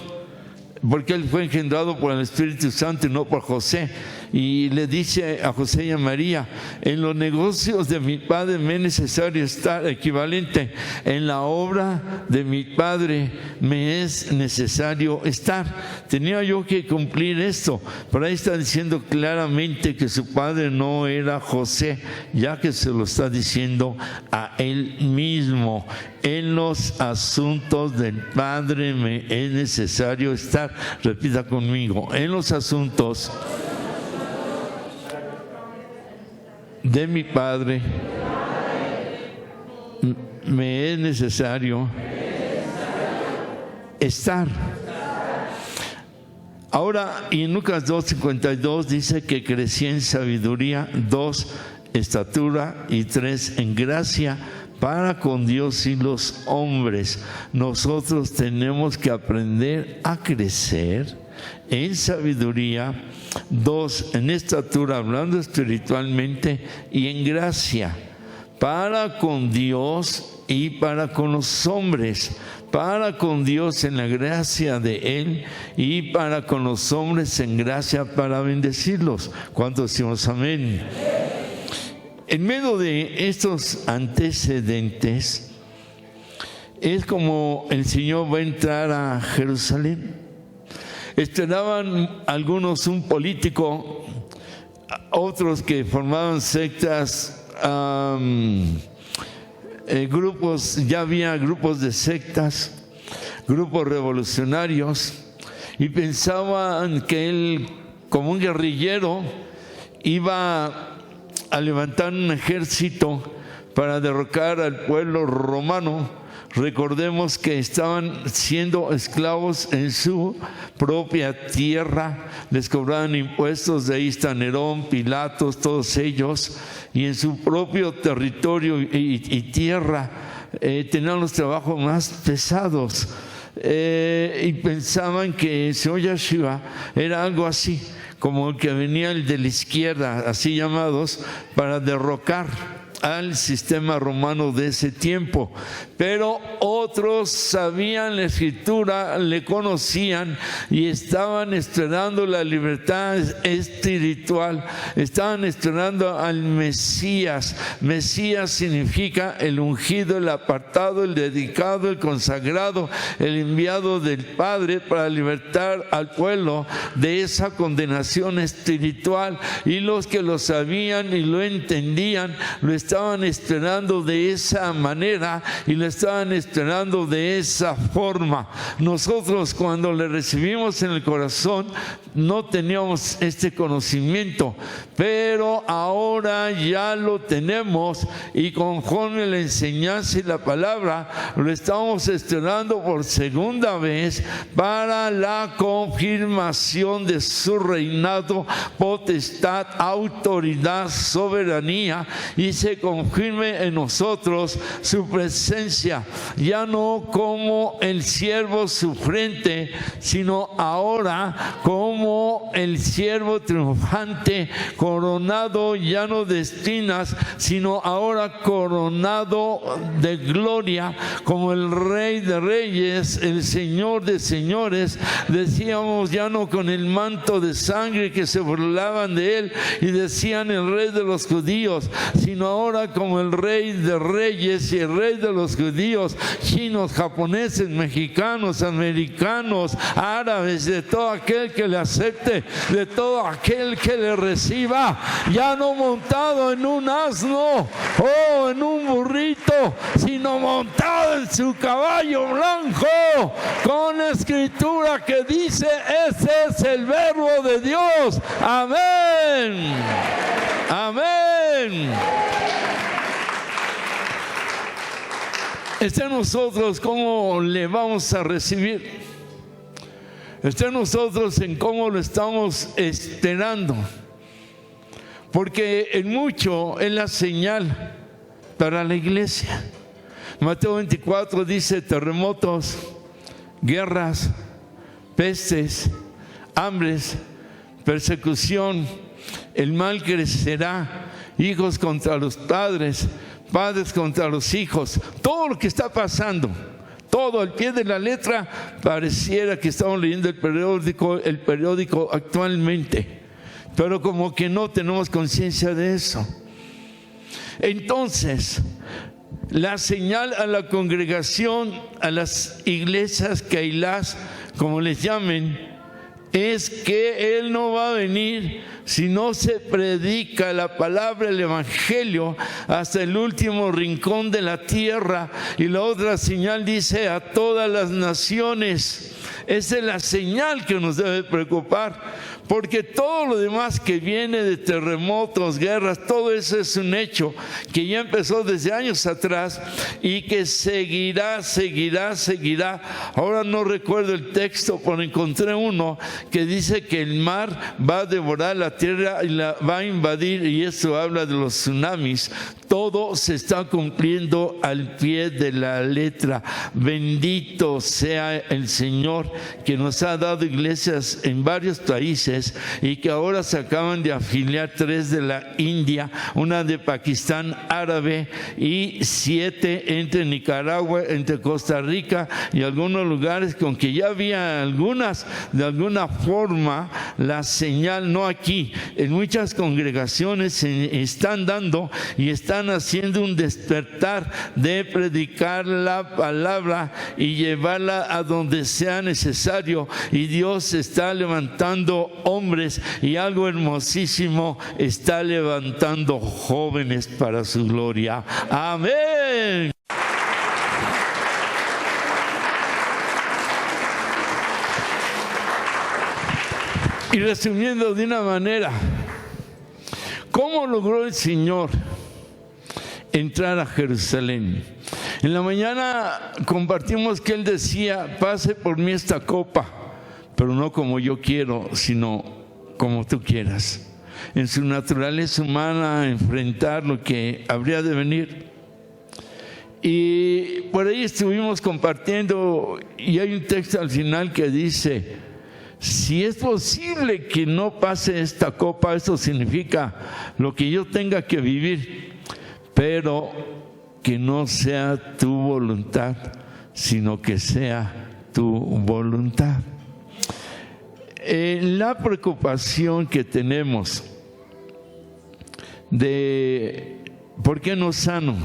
porque él fue engendrado por el Espíritu Santo y no por José, y le dice a José y a María, en los negocios de mi padre me es necesario estar, equivalente, en la obra de mi padre me es necesario estar. Tenía yo que cumplir esto, pero ahí está diciendo claramente que su padre no era José, ya que se lo está diciendo a él mismo. En los asuntos del Padre me es necesario estar. Repita conmigo, en los asuntos de mi Padre me es necesario estar. Ahora, y en Lucas 2:52 dice que crecía en sabiduría, 2 estatura y 3 en gracia para con Dios y los hombres. Nosotros tenemos que aprender a crecer en sabiduría, 2 en estatura, hablando espiritualmente, y en gracia, para con Dios y para con los hombres. Para con Dios en la gracia de Él y para con los hombres en gracia para bendecirlos. ¿Cuántos decimos amén? En medio de estos antecedentes es como el Señor va a entrar a Jerusalén. Esperaban algunos un político, otros que formaban sectas, grupos, ya había grupos de sectas, grupos revolucionarios, y pensaban que él, como un guerrillero, iba a levantar un ejército para derrocar al pueblo romano. Recordemos que estaban siendo esclavos en su propia tierra, les cobraban impuestos, de ahí está Nerón, Pilatos, todos ellos, y en su propio territorio y tierra tenían los trabajos más pesados. Y pensaban que el Señor Yeshua era algo así, como el que venía el de la izquierda, así llamados, para derrocar al sistema romano de ese tiempo. Pero otros sabían la Escritura, le conocían y estaban esperando la libertad espiritual, estaban esperando al Mesías. Mesías significa el ungido, el apartado, el dedicado, el consagrado, el enviado del Padre para libertar al pueblo de esa condenación espiritual. Y los que lo sabían y lo entendían, lo estaban esperando de esa manera y lo estaban esperando de esa forma. Nosotros, cuando le recibimos en el corazón, no teníamos este conocimiento, pero ahora ya lo tenemos, y conforme la enseñanza y la palabra lo estamos estrenando por segunda vez para la confirmación de su reinado, potestad, autoridad, soberanía, y se confirme en nosotros su presencia, ya no como el siervo sufriente, sino ahora como el siervo triunfante, coronado ya no de espinas, sino ahora coronado de gloria, como el Rey de Reyes, el Señor de Señores. Decíamos, ya no con el manto de sangre que se burlaban de él y decían el Rey de los judíos, sino ahora como el Rey de Reyes y el Rey de los judíos, chinos, japoneses, mexicanos, americanos, árabes, de todo aquel que le acepte, de todo aquel que le reciba, ya no montado en un asno o en un burrito, sino montado en su caballo blanco, con la escritura que dice: ese es el verbo de Dios. Amén. Amén. Está en nosotros cómo le vamos a recibir. Está en nosotros en cómo lo estamos esperando. Porque en mucho es la señal para la iglesia. Mateo 24 dice: terremotos, guerras, pestes, hambres, persecución, el mal crecerá, hijos contra los padres, padres contra los hijos. Todo lo que está pasando, todo al pie de la letra, pareciera que estamos leyendo el periódico actualmente, pero como que no tenemos conciencia de eso. Entonces, la señal a la congregación, a las iglesias, cailás, como les llamen, es que Él no va a venir si no se predica la palabra, el evangelio, hasta el último rincón de la tierra. Y la otra señal dice: a todas las naciones. Esa es la señal que nos debe preocupar, porque todo lo demás que viene de terremotos, guerras, todo eso es un hecho que ya empezó desde años atrás y que seguirá. Ahora no recuerdo el texto, pero encontré uno que dice que el mar va a devorar la tierra y la va a invadir, y eso habla de los tsunamis. Todo se está cumpliendo al pie de la letra. Bendito sea el Señor, que nos ha dado iglesias en varios países y que ahora se acaban de afiliar 3 de la India, una de Pakistán árabe y 7 entre Nicaragua, entre Costa Rica y algunos lugares, con que ya había algunas, de alguna forma, la señal, no aquí, en muchas congregaciones se están dando y están haciendo un despertar de predicar la palabra y llevarla a donde sea necesario, y Dios está levantando hombres, y algo hermosísimo, está levantando jóvenes para su gloria. Amén. Y resumiendo de una manera, ¿cómo logró el Señor entrar a Jerusalén? En la mañana compartimos que Él decía: pase por mí esta copa, pero no como yo quiero, sino como tú quieras. En su naturaleza humana, enfrentar lo que habría de venir. Y por ahí estuvimos compartiendo, y hay un texto al final que dice: si es posible que no pase esta copa, eso significa lo que yo tenga que vivir, pero que no sea tu voluntad, sino que sea tu voluntad. La preocupación que tenemos de ¿por qué no sano?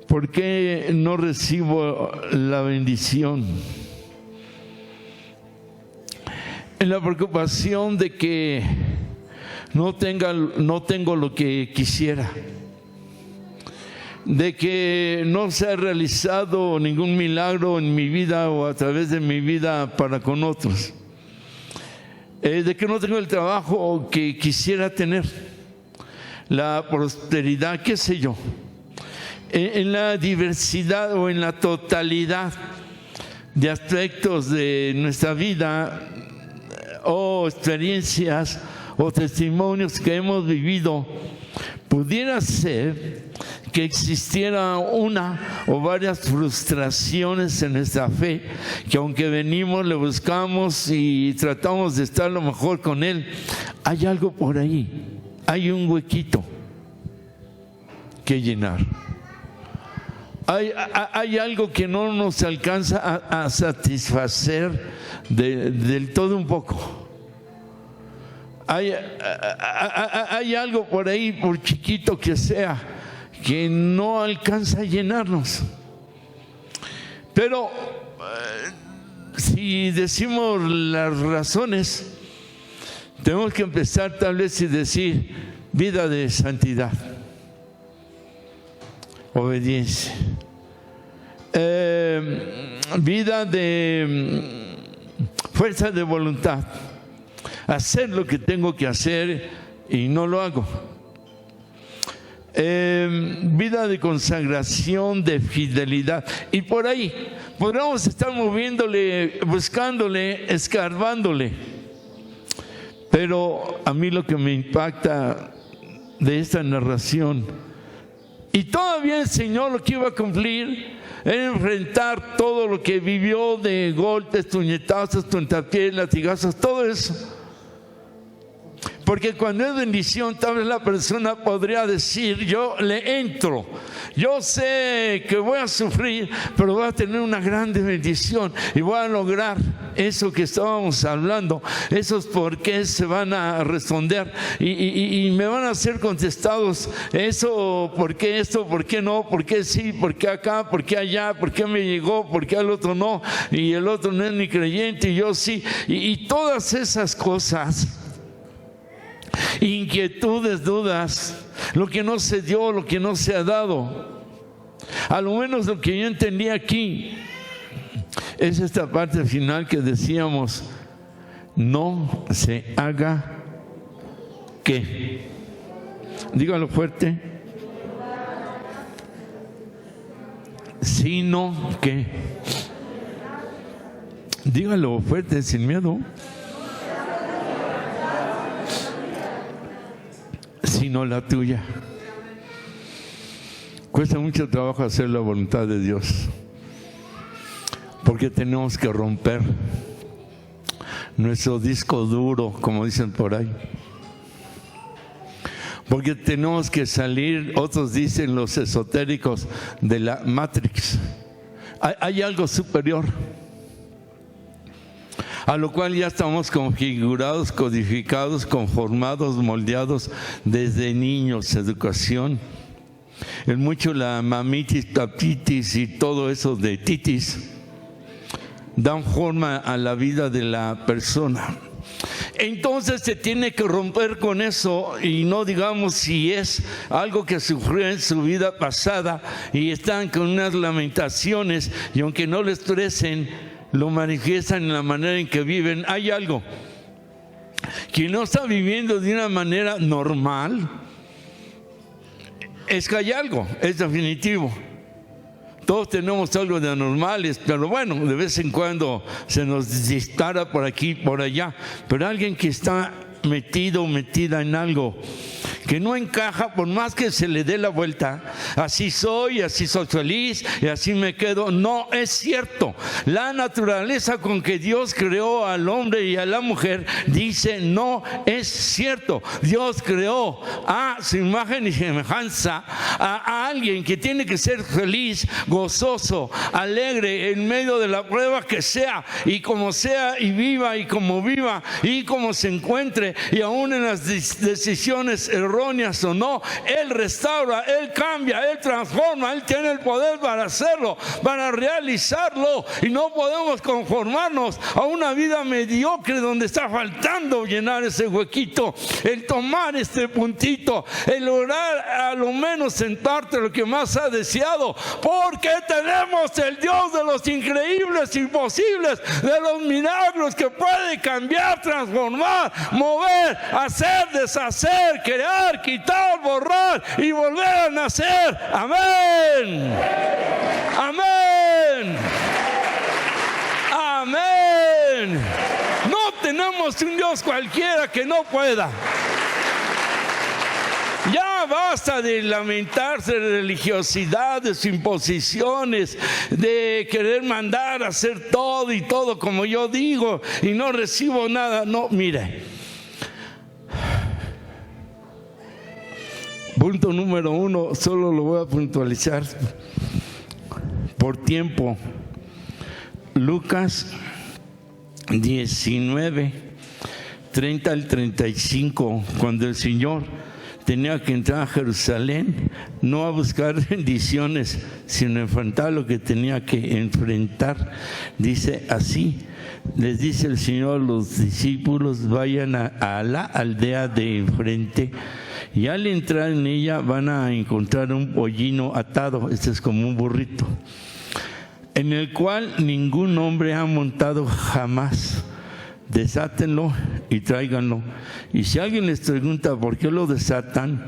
¿Por qué no recibo la bendición? La preocupación de que no tengo lo que quisiera. de que no se ha realizado ningún milagro en mi vida o a través de mi vida para con otros, de que no tengo el trabajo que quisiera tener, la prosperidad, qué sé yo, en la diversidad o en la totalidad de aspectos de nuestra vida o experiencias o testimonios que hemos vivido, pudiera ser que existiera una o varias frustraciones en nuestra fe, que aunque venimos, le buscamos y tratamos de estar lo mejor con Él, hay algo por ahí, hay un huequito que llenar. Hay algo que no nos alcanza a satisfacer del todo un poco. Hay algo por ahí, por chiquito que sea, que no alcanza a llenarnos. Pero si decimos las razones, tenemos que empezar tal vez y decir vida de santidad, obediencia, vida de fuerza de voluntad, hacer lo que tengo que hacer y no lo hago, vida de consagración, de fidelidad, y por ahí podríamos estar moviéndole, buscándole, escarbándole. Pero a mí lo que me impacta de esta narración, y todavía el Señor lo que iba a cumplir era enfrentar todo lo que vivió de golpes, puñetazos, puntapiés, latigazos, todo eso. Porque cuando es bendición, tal vez la persona podría decir, yo le entro, yo sé que voy a sufrir, pero voy a tener una grande bendición y voy a lograr eso que estábamos hablando. Esos por qué se van a responder y me van a ser contestados. Eso, ¿por qué esto? ¿Por qué no? ¿Por qué sí? ¿Por qué acá? ¿Por qué allá? ¿Por qué me llegó? ¿Por qué al otro no? Y el otro no es ni creyente y yo sí. Y todas esas cosas, inquietudes, dudas, lo que no se dio, lo que no se ha dado. A lo menos lo que yo entendí aquí es esta parte final que decíamos: no se haga ¿qué? Dígalo fuerte. Sino que, dígalo fuerte, sin miedo. Sino la tuya. Cuesta mucho trabajo hacer la voluntad de Dios, porque tenemos que romper nuestro disco duro, como dicen por ahí, porque tenemos que salir, otros dicen los esotéricos, de la Matrix. Hay algo superior, a lo cual ya estamos configurados, codificados, conformados, moldeados desde niños. Educación, es mucho la mamitis, papitis y todo eso de titis, dan forma a la vida de la persona. Entonces se tiene que romper con eso, y no digamos si es algo que sufrió en su vida pasada y están con unas lamentaciones, y aunque no lo expresen, lo manifiestan en la manera en que viven. Hay algo que no está viviendo de una manera normal, es que hay algo, es definitivo. Todos tenemos algo de anormales, pero bueno, de vez en cuando se nos dispara por aquí, por allá. Pero alguien que está metido o metida en algo que no encaja, por más que se le dé la vuelta, así soy feliz y así me quedo, no es cierto. La naturaleza con que Dios creó al hombre y a la mujer dice no es cierto. Dios creó a su imagen y semejanza a alguien que tiene que ser feliz, gozoso, alegre en medio de la prueba que sea, y como sea, y viva, y como viva, y como se encuentre, y aún en las decisiones erróneas erróneas o no, Él restaura, Él cambia, Él transforma, Él tiene el poder para hacerlo, para realizarlo. Y no podemos conformarnos a una vida mediocre donde está faltando llenar ese huequito, el tomar este puntito, el lograr a lo menos sentarte lo que más has deseado, porque tenemos el Dios de los increíbles, imposibles, de los milagros, que puede cambiar, transformar, mover, hacer, deshacer, crear, quitar, borrar y volver a nacer. Amén. Amén. Amén. No tenemos un Dios cualquiera que no pueda. Ya basta de lamentarse de religiosidades, imposiciones, de querer mandar a hacer todo y todo como yo digo y no recibo nada. No, mire. Punto número 1, solo lo voy a puntualizar por tiempo. Lucas 19, 30 al 35, cuando el Señor tenía que entrar a Jerusalén, no a buscar bendiciones, sino enfrentar lo que tenía que enfrentar. Dice así, les dice el Señor a los discípulos: vayan a la aldea de enfrente, y al entrar en ella van a encontrar un pollino atado, este es como un burrito, en el cual ningún hombre ha montado jamás. Desátenlo y tráiganlo. Y si alguien les pregunta por qué lo desatan,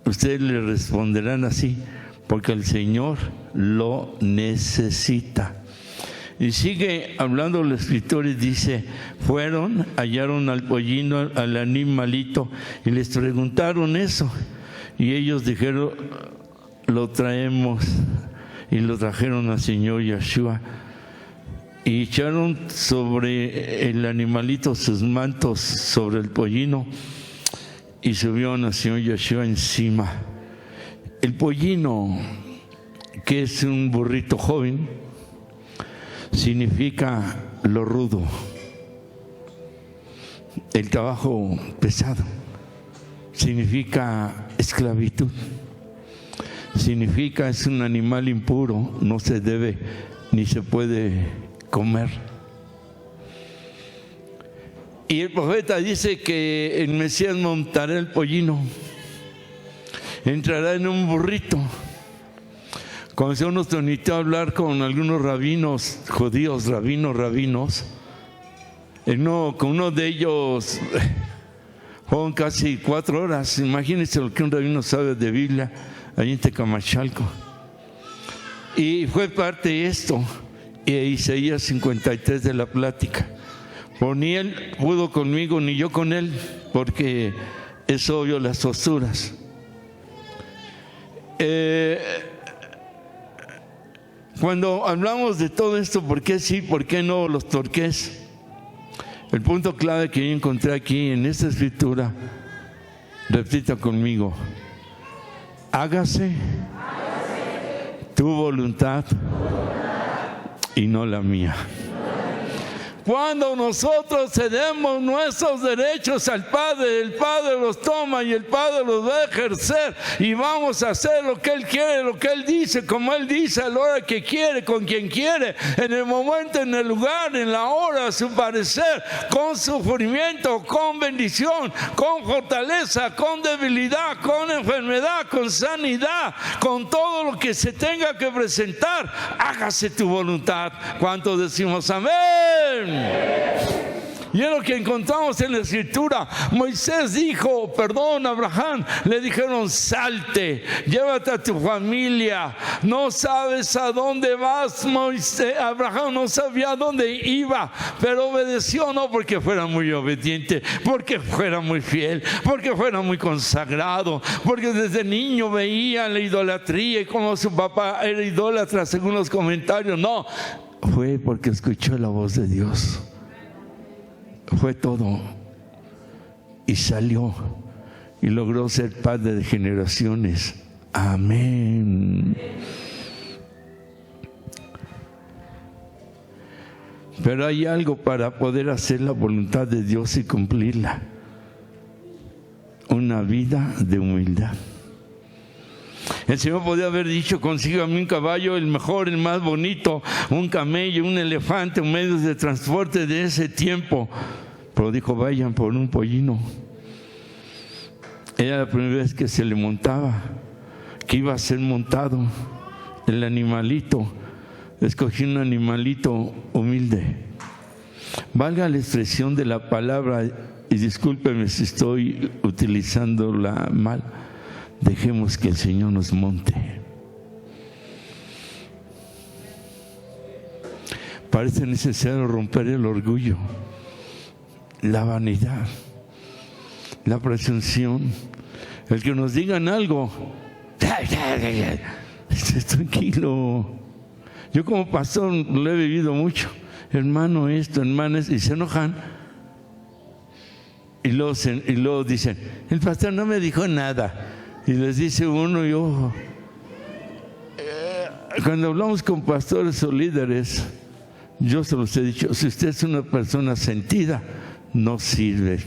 ustedes le responderán así: porque el Señor lo necesita. Y sigue hablando la Escritura y dice: fueron, hallaron al pollino, al animalito, y les preguntaron eso. Y ellos dijeron: lo traemos. Y lo trajeron al Señor Yeshua. Y echaron sobre el animalito sus mantos sobre el pollino y subieron al Señor Yeshua encima. El pollino, que es un burrito joven, significa lo rudo, el trabajo pesado, significa esclavitud, significa es un animal impuro, no se debe ni se puede comer. Y el profeta dice que el Mesías montará el pollino, entrará en un burrito. Cuando se nos permitió hablar con algunos rabinos judíos, rabinos, con uno de ellos fueron casi 4 horas. Imagínense lo que un rabino sabe de Biblia allí en Tecamachalco. Y fue parte de esto, Isaías 53 de la plática. Por ni él pudo conmigo, ni yo con él, porque es obvio las posturas. Cuando hablamos de todo esto, ¿por qué sí, por qué no los torques? El punto clave que yo encontré aquí en esta escritura, repita conmigo: hágase tu voluntad y no la mía. Cuando nosotros cedemos nuestros derechos al Padre, el Padre los toma y el Padre los va a ejercer, y vamos a hacer lo que Él quiere, lo que Él dice, como Él dice, a la hora que quiere, con quien quiere, en el momento, en el lugar, en la hora, a su parecer, con sufrimiento, con bendición, con fortaleza, con debilidad, con enfermedad, con sanidad, con todo lo que se tenga que presentar. Hágase tu voluntad. ¿Cuántos decimos amén? Y es lo que encontramos en la Escritura. Moisés dijo, Abraham, le dijeron: salte, llévate a tu familia, no sabes a dónde vas. Abraham no sabía a dónde iba, pero obedeció, no porque fuera muy obediente, porque fuera muy fiel, porque fuera muy consagrado, porque desde niño veía la idolatría y cómo su papá era idólatra según los comentarios. No, fue porque escuchó la voz de Dios. Fue todo. Y salió y logró ser padre de generaciones. Amén. Pero hay algo para poder hacer la voluntad de Dios y cumplirla. una vida de humildad. El Señor podía haber dicho: consígame un caballo, el mejor, el más bonito, un camello, un elefante, un medio de transporte de ese tiempo. Pero dijo: vayan por un pollino. Era la primera vez que se le montaba, que iba a ser montado el animalito. Escogí un animalito humilde. Valga la expresión de la palabra, y discúlpeme si estoy utilizándola mal. Dejemos que el Señor nos monte. Parece necesario romper el orgullo, la vanidad, la presunción. El que nos digan algo, tranquilo. Yo como pastor lo he vivido mucho. Hermano esto, hermano esto, y se enojan. Y luego dicen: el pastor no me dijo nada. Y les dice uno: y ojo, cuando hablamos con pastores o líderes, yo se los he dicho: si usted es una persona sentida, no sirve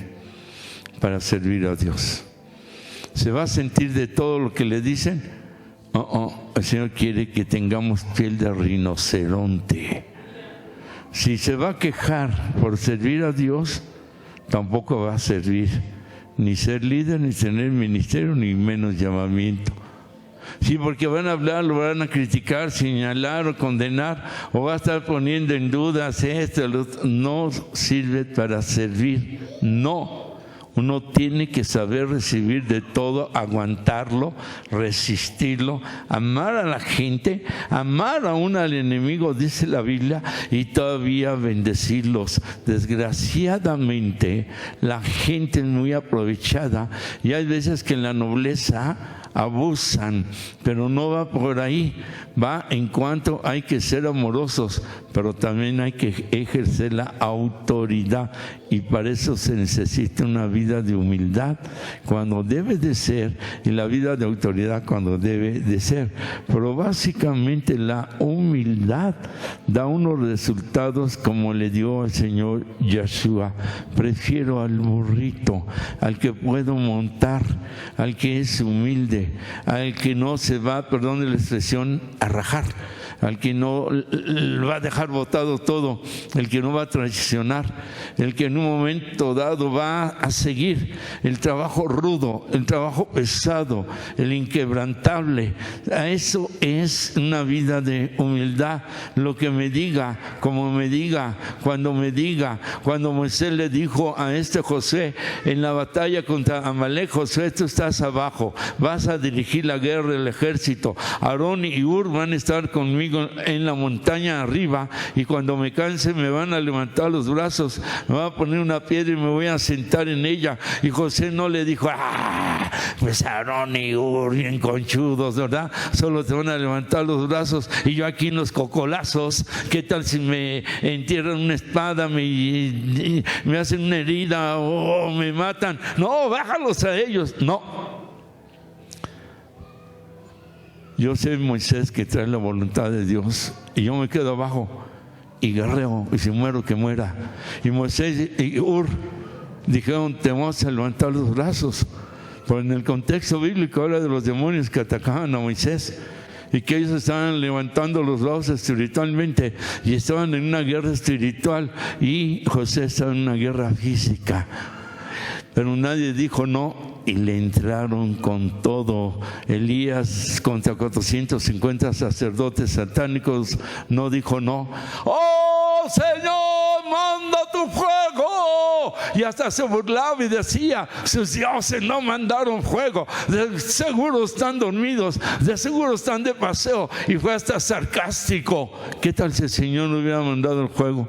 para servir a Dios. ¿Se va a sentir de todo lo que le dicen? El Señor quiere que tengamos piel de rinoceronte. Si se va a quejar por servir a Dios, tampoco va a servir ni ser líder, ni tener ministerio, ni menos llamamiento. Sí, porque van a hablar, lo van a criticar, señalar o condenar, o va a estar poniendo en dudas esto, no sirve para servir. No. Uno tiene que saber recibir de todo, aguantarlo, resistirlo, amar a la gente, amar aún al enemigo, dice la Biblia, y todavía bendecirlos. Desgraciadamente, la gente es muy aprovechada y hay veces que en la nobleza abusan, pero no va por ahí, va en cuanto hay que ser amorosos, pero también hay que ejercer la autoridad, y para eso se necesita una vida de humildad cuando debe de ser, y la vida de autoridad cuando debe de ser. Pero básicamente la humildad da unos resultados como le dio al Señor Yeshua. Prefiero al burrito, al que puedo montar, al que es humilde, al que no se va, perdón la expresión, a rajar, al que no va a dejar botado todo, el que no va a traicionar, el que en un momento dado va a seguir el trabajo rudo, el trabajo pesado, el inquebrantable. Eso es una vida de humildad. Lo que me diga, como me diga, cuando Moisés le dijo a José en la batalla contra Amalek: Josué, tú estás abajo, vas a dirigir la guerra del ejército, Aarón y Hur van a estar conmigo en la montaña arriba, y cuando me canse me van a levantar los brazos, me van a poner una piedra y me voy a sentar en ella. Y José no le dijo: pues Aarón y Hur bien conchudos, ¿verdad? Solo te van a levantar los brazos y yo aquí en los cocolazos. ¿Qué tal si me entierran una espada, me hacen una herida o me matan? No, bájalos a ellos. No. Yo sé, Moisés, que trae la voluntad de Dios, y yo me quedo abajo y guerreo, y si muero, que muera. Y Moisés y Hur dijeron: te vamos a levantar los brazos. Pero en el contexto bíblico habla de los demonios que atacaban a Moisés, y que ellos estaban levantando los brazos espiritualmente, y estaban en una guerra espiritual, y José estaba en una guerra física. Pero nadie dijo no, y le entraron con todo. Elías contra 450 sacerdotes satánicos no dijo no. ¡Oh, Señor, manda tu fuego! Y hasta se burlaba y decía: sus dioses no mandaron fuego, de seguro están dormidos, de seguro están de paseo. Y fue hasta sarcástico. ¿Qué tal si el Señor no hubiera mandado el fuego?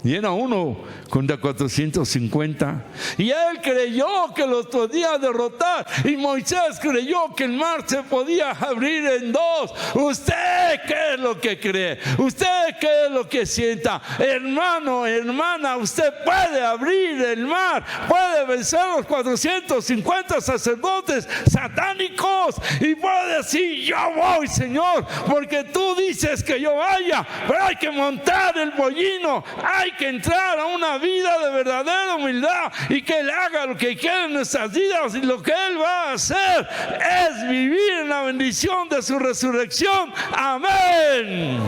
Y era uno contra 450. Y él creyó que los podía derrotar. Y Moisés creyó que el mar se podía abrir en dos. ¿Usted qué es lo que cree? ¿Usted qué es lo que sienta? Hermano, hermana, usted puede abrir el mar. Puede vencer a los 450 sacerdotes satánicos. Y puede decir: yo voy, Señor, porque tú dices que yo vaya. Pero hay que montar el pollino. Hay que entrar a una vida de verdadera humildad y que Él haga lo que quiere en nuestras vidas, y lo que Él va a hacer es vivir en la bendición de su resurrección. Amén.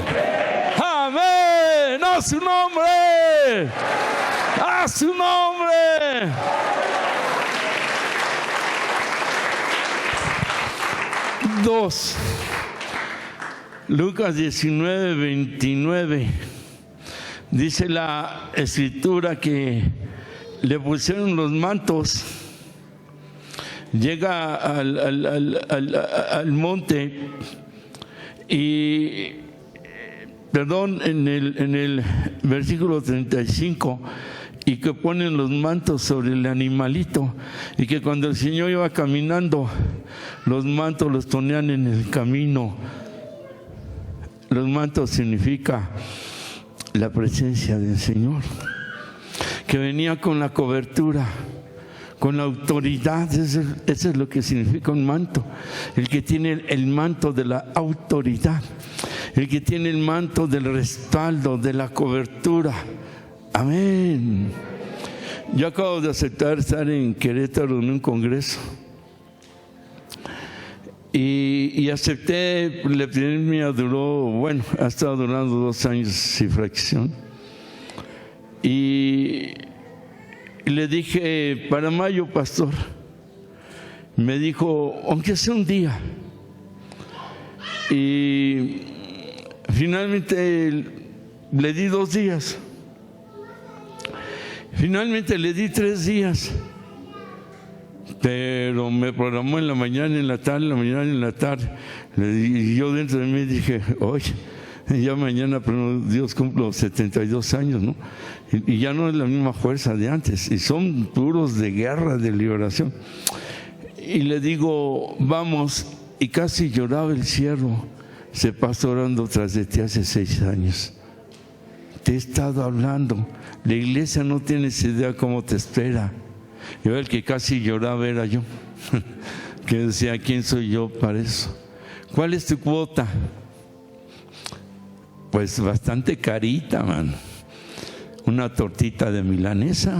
Amén. A su nombre. A su nombre. Dos. Lucas 19, 29. Dice la escritura que le pusieron los mantos. Llega al monte y, perdón, en el versículo 35, y que ponen los mantos sobre el animalito, y que cuando el Señor iba caminando, los mantos los ponían en el camino. Los mantos significa la presencia del Señor, que venía con la cobertura, con la autoridad. Eso es lo que significa un manto. El que tiene el manto de la autoridad, el que tiene el manto del respaldo, de la cobertura. Amén. Yo acabo de aceptar estar en Querétaro en un congreso. Y acepté. La epidemia duró, ha estado durando 2 años y fracción. Y le dije, para mayo, pastor. Me dijo, aunque sea un día. Y finalmente le di 2 días. Finalmente le di 3 días. Pero me programó en la mañana y en la tarde, en la mañana y en la tarde. Y yo dentro de mí dije, oye, ya mañana, pero Dios cumplo 72 años, ¿no? Y ya no es la misma fuerza de antes. Y son puros de guerra, de liberación. Y le digo, vamos. Y casi lloraba el siervo. Se pasó orando tras de ti hace 6 años. Te he estado hablando. La iglesia no tienes idea cómo te espera. Yo, el que casi lloraba era yo, que decía, ¿quién soy yo para eso? ¿Cuál es tu cuota? Pues bastante carita, man. Una tortita de milanesa,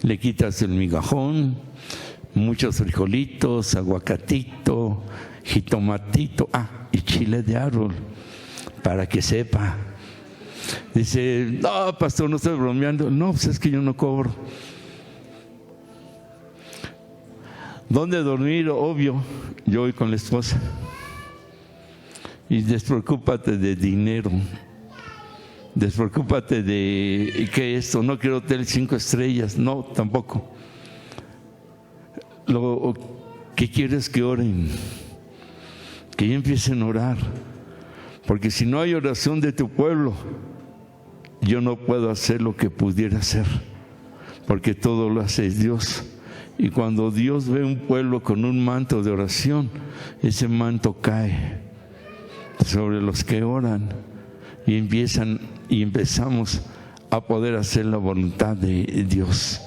le quitas el migajón, muchos frijolitos, aguacatito, jitomatito, y chile de árbol, para que sepa. Dice, no, pastor, no estoy bromeando. No, pues es que yo no cobro. ¿Dónde dormir? Obvio, yo voy con la esposa. Y despreocúpate de dinero. Despreocúpate de que esto, no quiero hotel 5 estrellas. No, tampoco. Lo que quieres que oren, que ya empiecen a orar. Porque si no hay oración de tu pueblo, yo no puedo hacer lo que pudiera hacer, porque todo lo hace Dios. Y cuando Dios ve un pueblo con un manto de oración, ese manto cae sobre los que oran y empezamos a poder hacer la voluntad de Dios.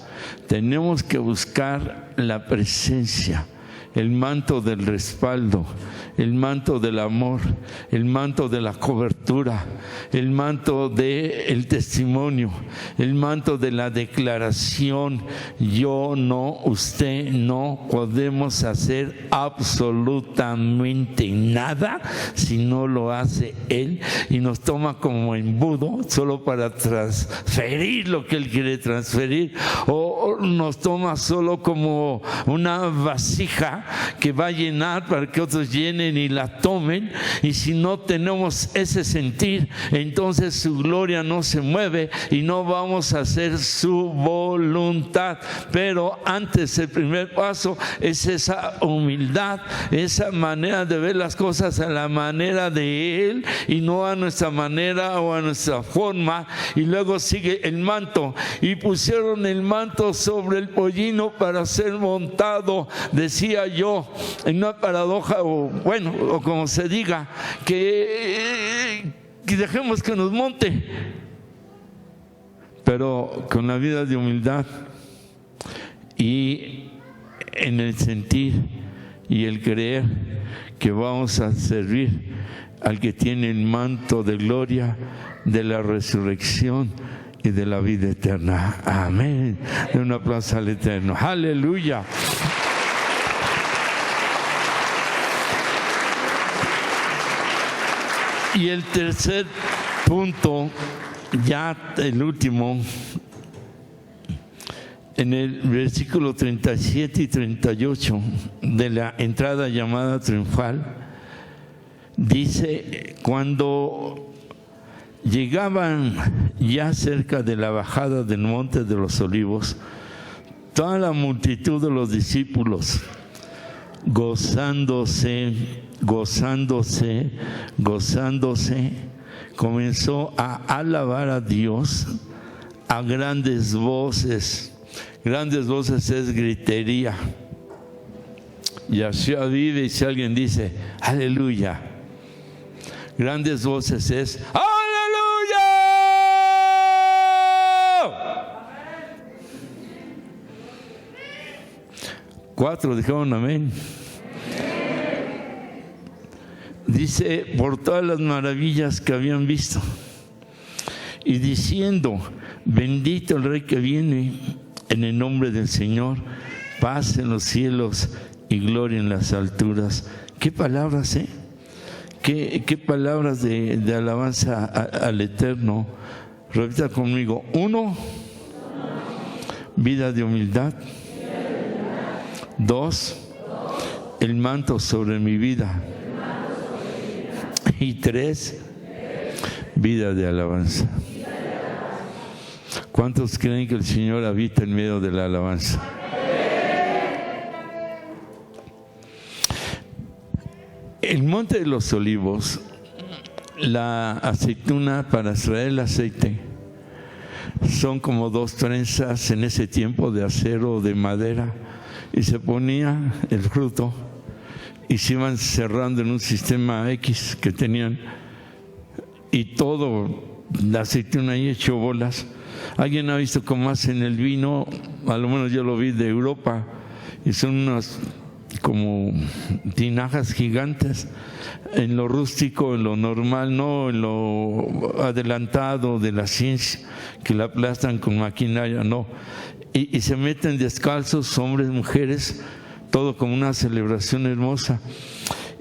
Tenemos que buscar la presencia, el manto del respaldo, el manto del amor, el manto de la cobertura, el manto del testimonio, el manto de la declaración. Yo no, usted no podemos hacer absolutamente nada si no lo hace Él, y nos toma como embudo solo para transferir lo que Él quiere transferir, o nos toma solo como una vasija que va a llenar para que otros llenen y la tomen. Y si no tenemos ese sentir, entonces su gloria no se mueve y no vamos a hacer su voluntad. Pero antes, el primer paso es esa humildad, esa manera de ver las cosas a la manera de Él y no a nuestra manera o a nuestra forma. Y luego sigue el manto, y pusieron el manto sobre el pollino para ser montado. Decía yo, en una paradoja, o como se diga, que dejemos que nos monte, pero con la vida de humildad y en el sentir y el creer que vamos a servir al que tiene el manto de gloria, de la resurrección y de la vida eterna. Amén. De un aplauso al Eterno. Aleluya. Y el tercer punto, ya el último, en el versículo 37 y 38 de la entrada llamada triunfal, dice: cuando llegaban ya cerca de la bajada del monte de los olivos, toda la multitud de los discípulos, gozándose, comenzó a alabar a Dios a grandes voces. Grandes voces es gritería. Yahshua vive, y si alguien dice aleluya, grandes voces es aleluya. 4 dijeron amén. Dice: por todas las maravillas que habían visto, y diciendo: bendito el Rey que viene en el nombre del Señor, paz en los cielos y gloria en las alturas. Qué palabras, qué palabras de alabanza al Eterno. Repita conmigo: 1, vida de humildad. 2, el manto sobre mi vida. Y 3, vida de alabanza. ¿Cuántos creen que el Señor habita en medio de la alabanza? El monte de los olivos, la aceituna para extraer el aceite, son como 2 trenzas en ese tiempo de acero o de madera, y se ponía el fruto y se iban cerrando en un sistema X que tenían, y todo la aceituna ahí hecho bolas. ¿Alguien ha visto cómo hacen el vino? A lo menos yo lo vi de Europa, y son unas como tinajas gigantes, en lo rústico, en lo normal, no en lo adelantado de la ciencia, que la aplastan con maquinaria, no. Y se meten descalzos, hombres, mujeres, todo como una celebración hermosa,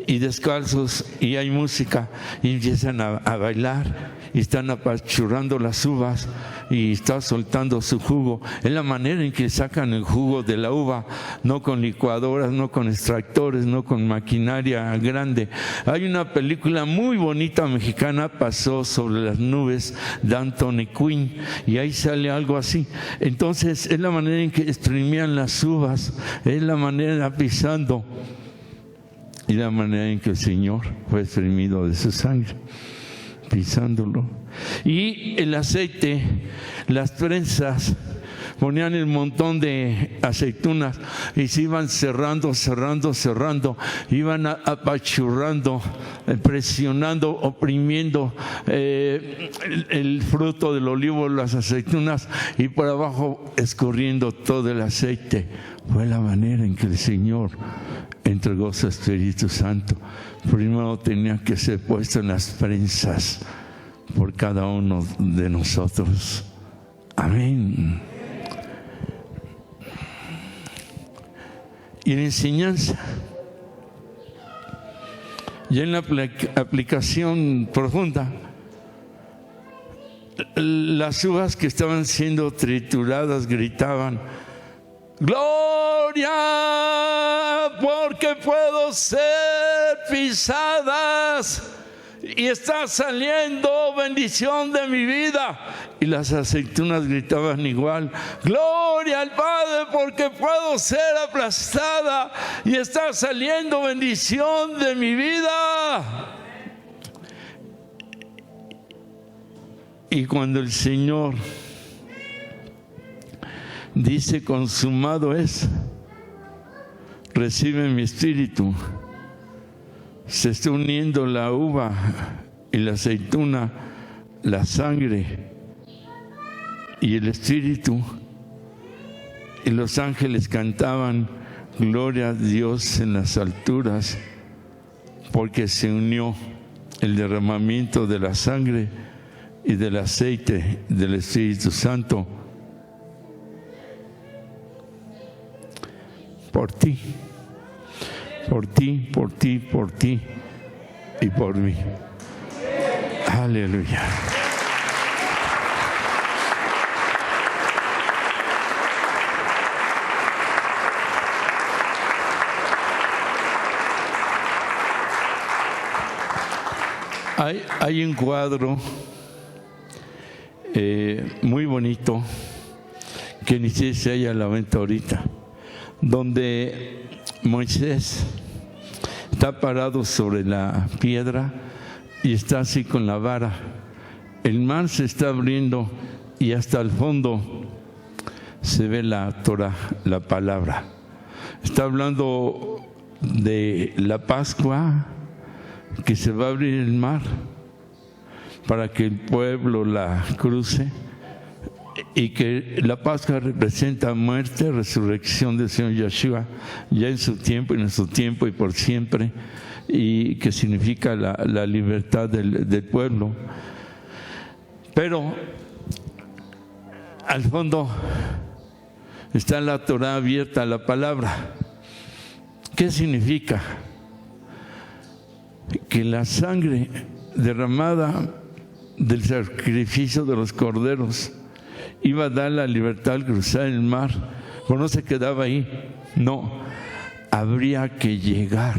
y descalzos, y hay música, y empiezan a bailar, y están apachurrando las uvas, y está soltando su jugo. Es la manera en que sacan el jugo de la uva, no con licuadoras, no con extractores, no con maquinaria grande. Hay una película muy bonita mexicana, Pasó sobre las nubes, de Anthony Quinn, y ahí sale algo así. Entonces es la manera en que exprimían las uvas, es la manera pisando, y la manera en que el Señor fue exprimido de su sangre, pisándolo. Y el aceite, las trenzas, ponían el montón de aceitunas y se iban cerrando, iban apachurrando, presionando, oprimiendo el fruto del olivo, las aceitunas, y por abajo escurriendo todo el aceite. Fue la manera en que el Señor entregó su Espíritu Santo. Primero tenía que ser puesto en las prensas por cada uno de nosotros. Amén. Y en enseñanza, ya en la aplicación profunda, las uvas que estaban siendo trituradas gritaban: ¡Gloria! Porque puedo ser pisadas y está saliendo bendición de mi vida. Y las aceitunas gritaban igual: ¡Gloria al Padre! Porque puedo ser aplastada y está saliendo bendición de mi vida. Y cuando el Señor dice: consumado es, recibe mi espíritu, se está uniendo la uva y la aceituna, la sangre y el espíritu. Y los ángeles cantaban: gloria a Dios en las alturas, porque se unió el derramamiento de la sangre y del aceite del Espíritu Santo por ti, por ti, por ti, por ti y por mí. Aleluya. Hay un cuadro muy bonito que ni sé si hay a la venta ahorita, donde Moisés está parado sobre la piedra y está así con la vara. El mar se está abriendo y hasta el fondo se ve la Torah, la palabra. Está hablando de la Pascua, que se va a abrir el mar para que el pueblo la cruce, y que la Pascua representa muerte, resurrección del Señor Yeshua, ya en su tiempo, en nuestro tiempo y por siempre, y que significa la libertad del pueblo. Pero al fondo está la Torah abierta, la palabra. ¿Qué significa? Que la sangre derramada del sacrificio de los corderos iba a dar la libertad al cruzar el mar, pero no se quedaba ahí, no, habría que llegar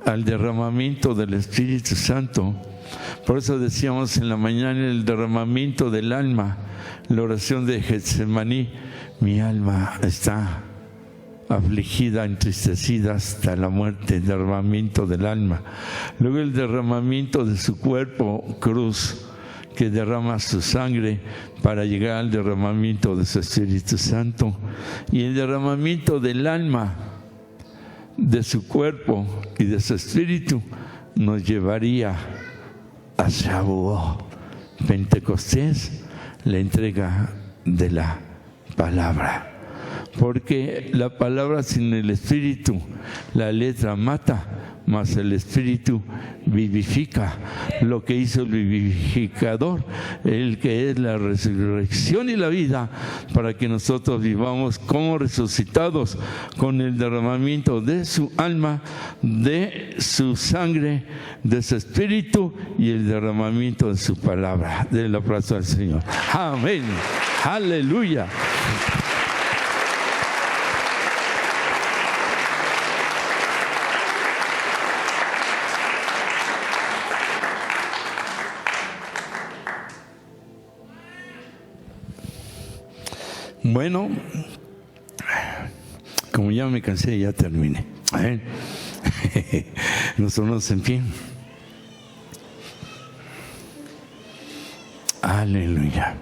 al derramamiento del Espíritu Santo. Por eso decíamos en la mañana el derramamiento del alma, la oración de Getsemaní: mi alma está afligida, entristecida hasta la muerte, el derramamiento del alma. Luego el derramamiento de su cuerpo, cruz, que derrama su sangre para llegar al derramamiento de su Espíritu Santo. Y el derramamiento del alma, de su cuerpo y de su espíritu, nos llevaría a Shavuot, Pentecostés, la entrega de la palabra. Porque la palabra sin el Espíritu, la letra mata, mas el Espíritu vivifica. Lo que hizo el vivificador, el que es la resurrección y la vida, para que nosotros vivamos como resucitados con el derramamiento de su alma, de su sangre, de su Espíritu y el derramamiento de su palabra. Del aplauso al Señor. Amén. Aleluya. Bueno, como ya me cansé, ya terminé. Nos ponemos en pie. Aleluya.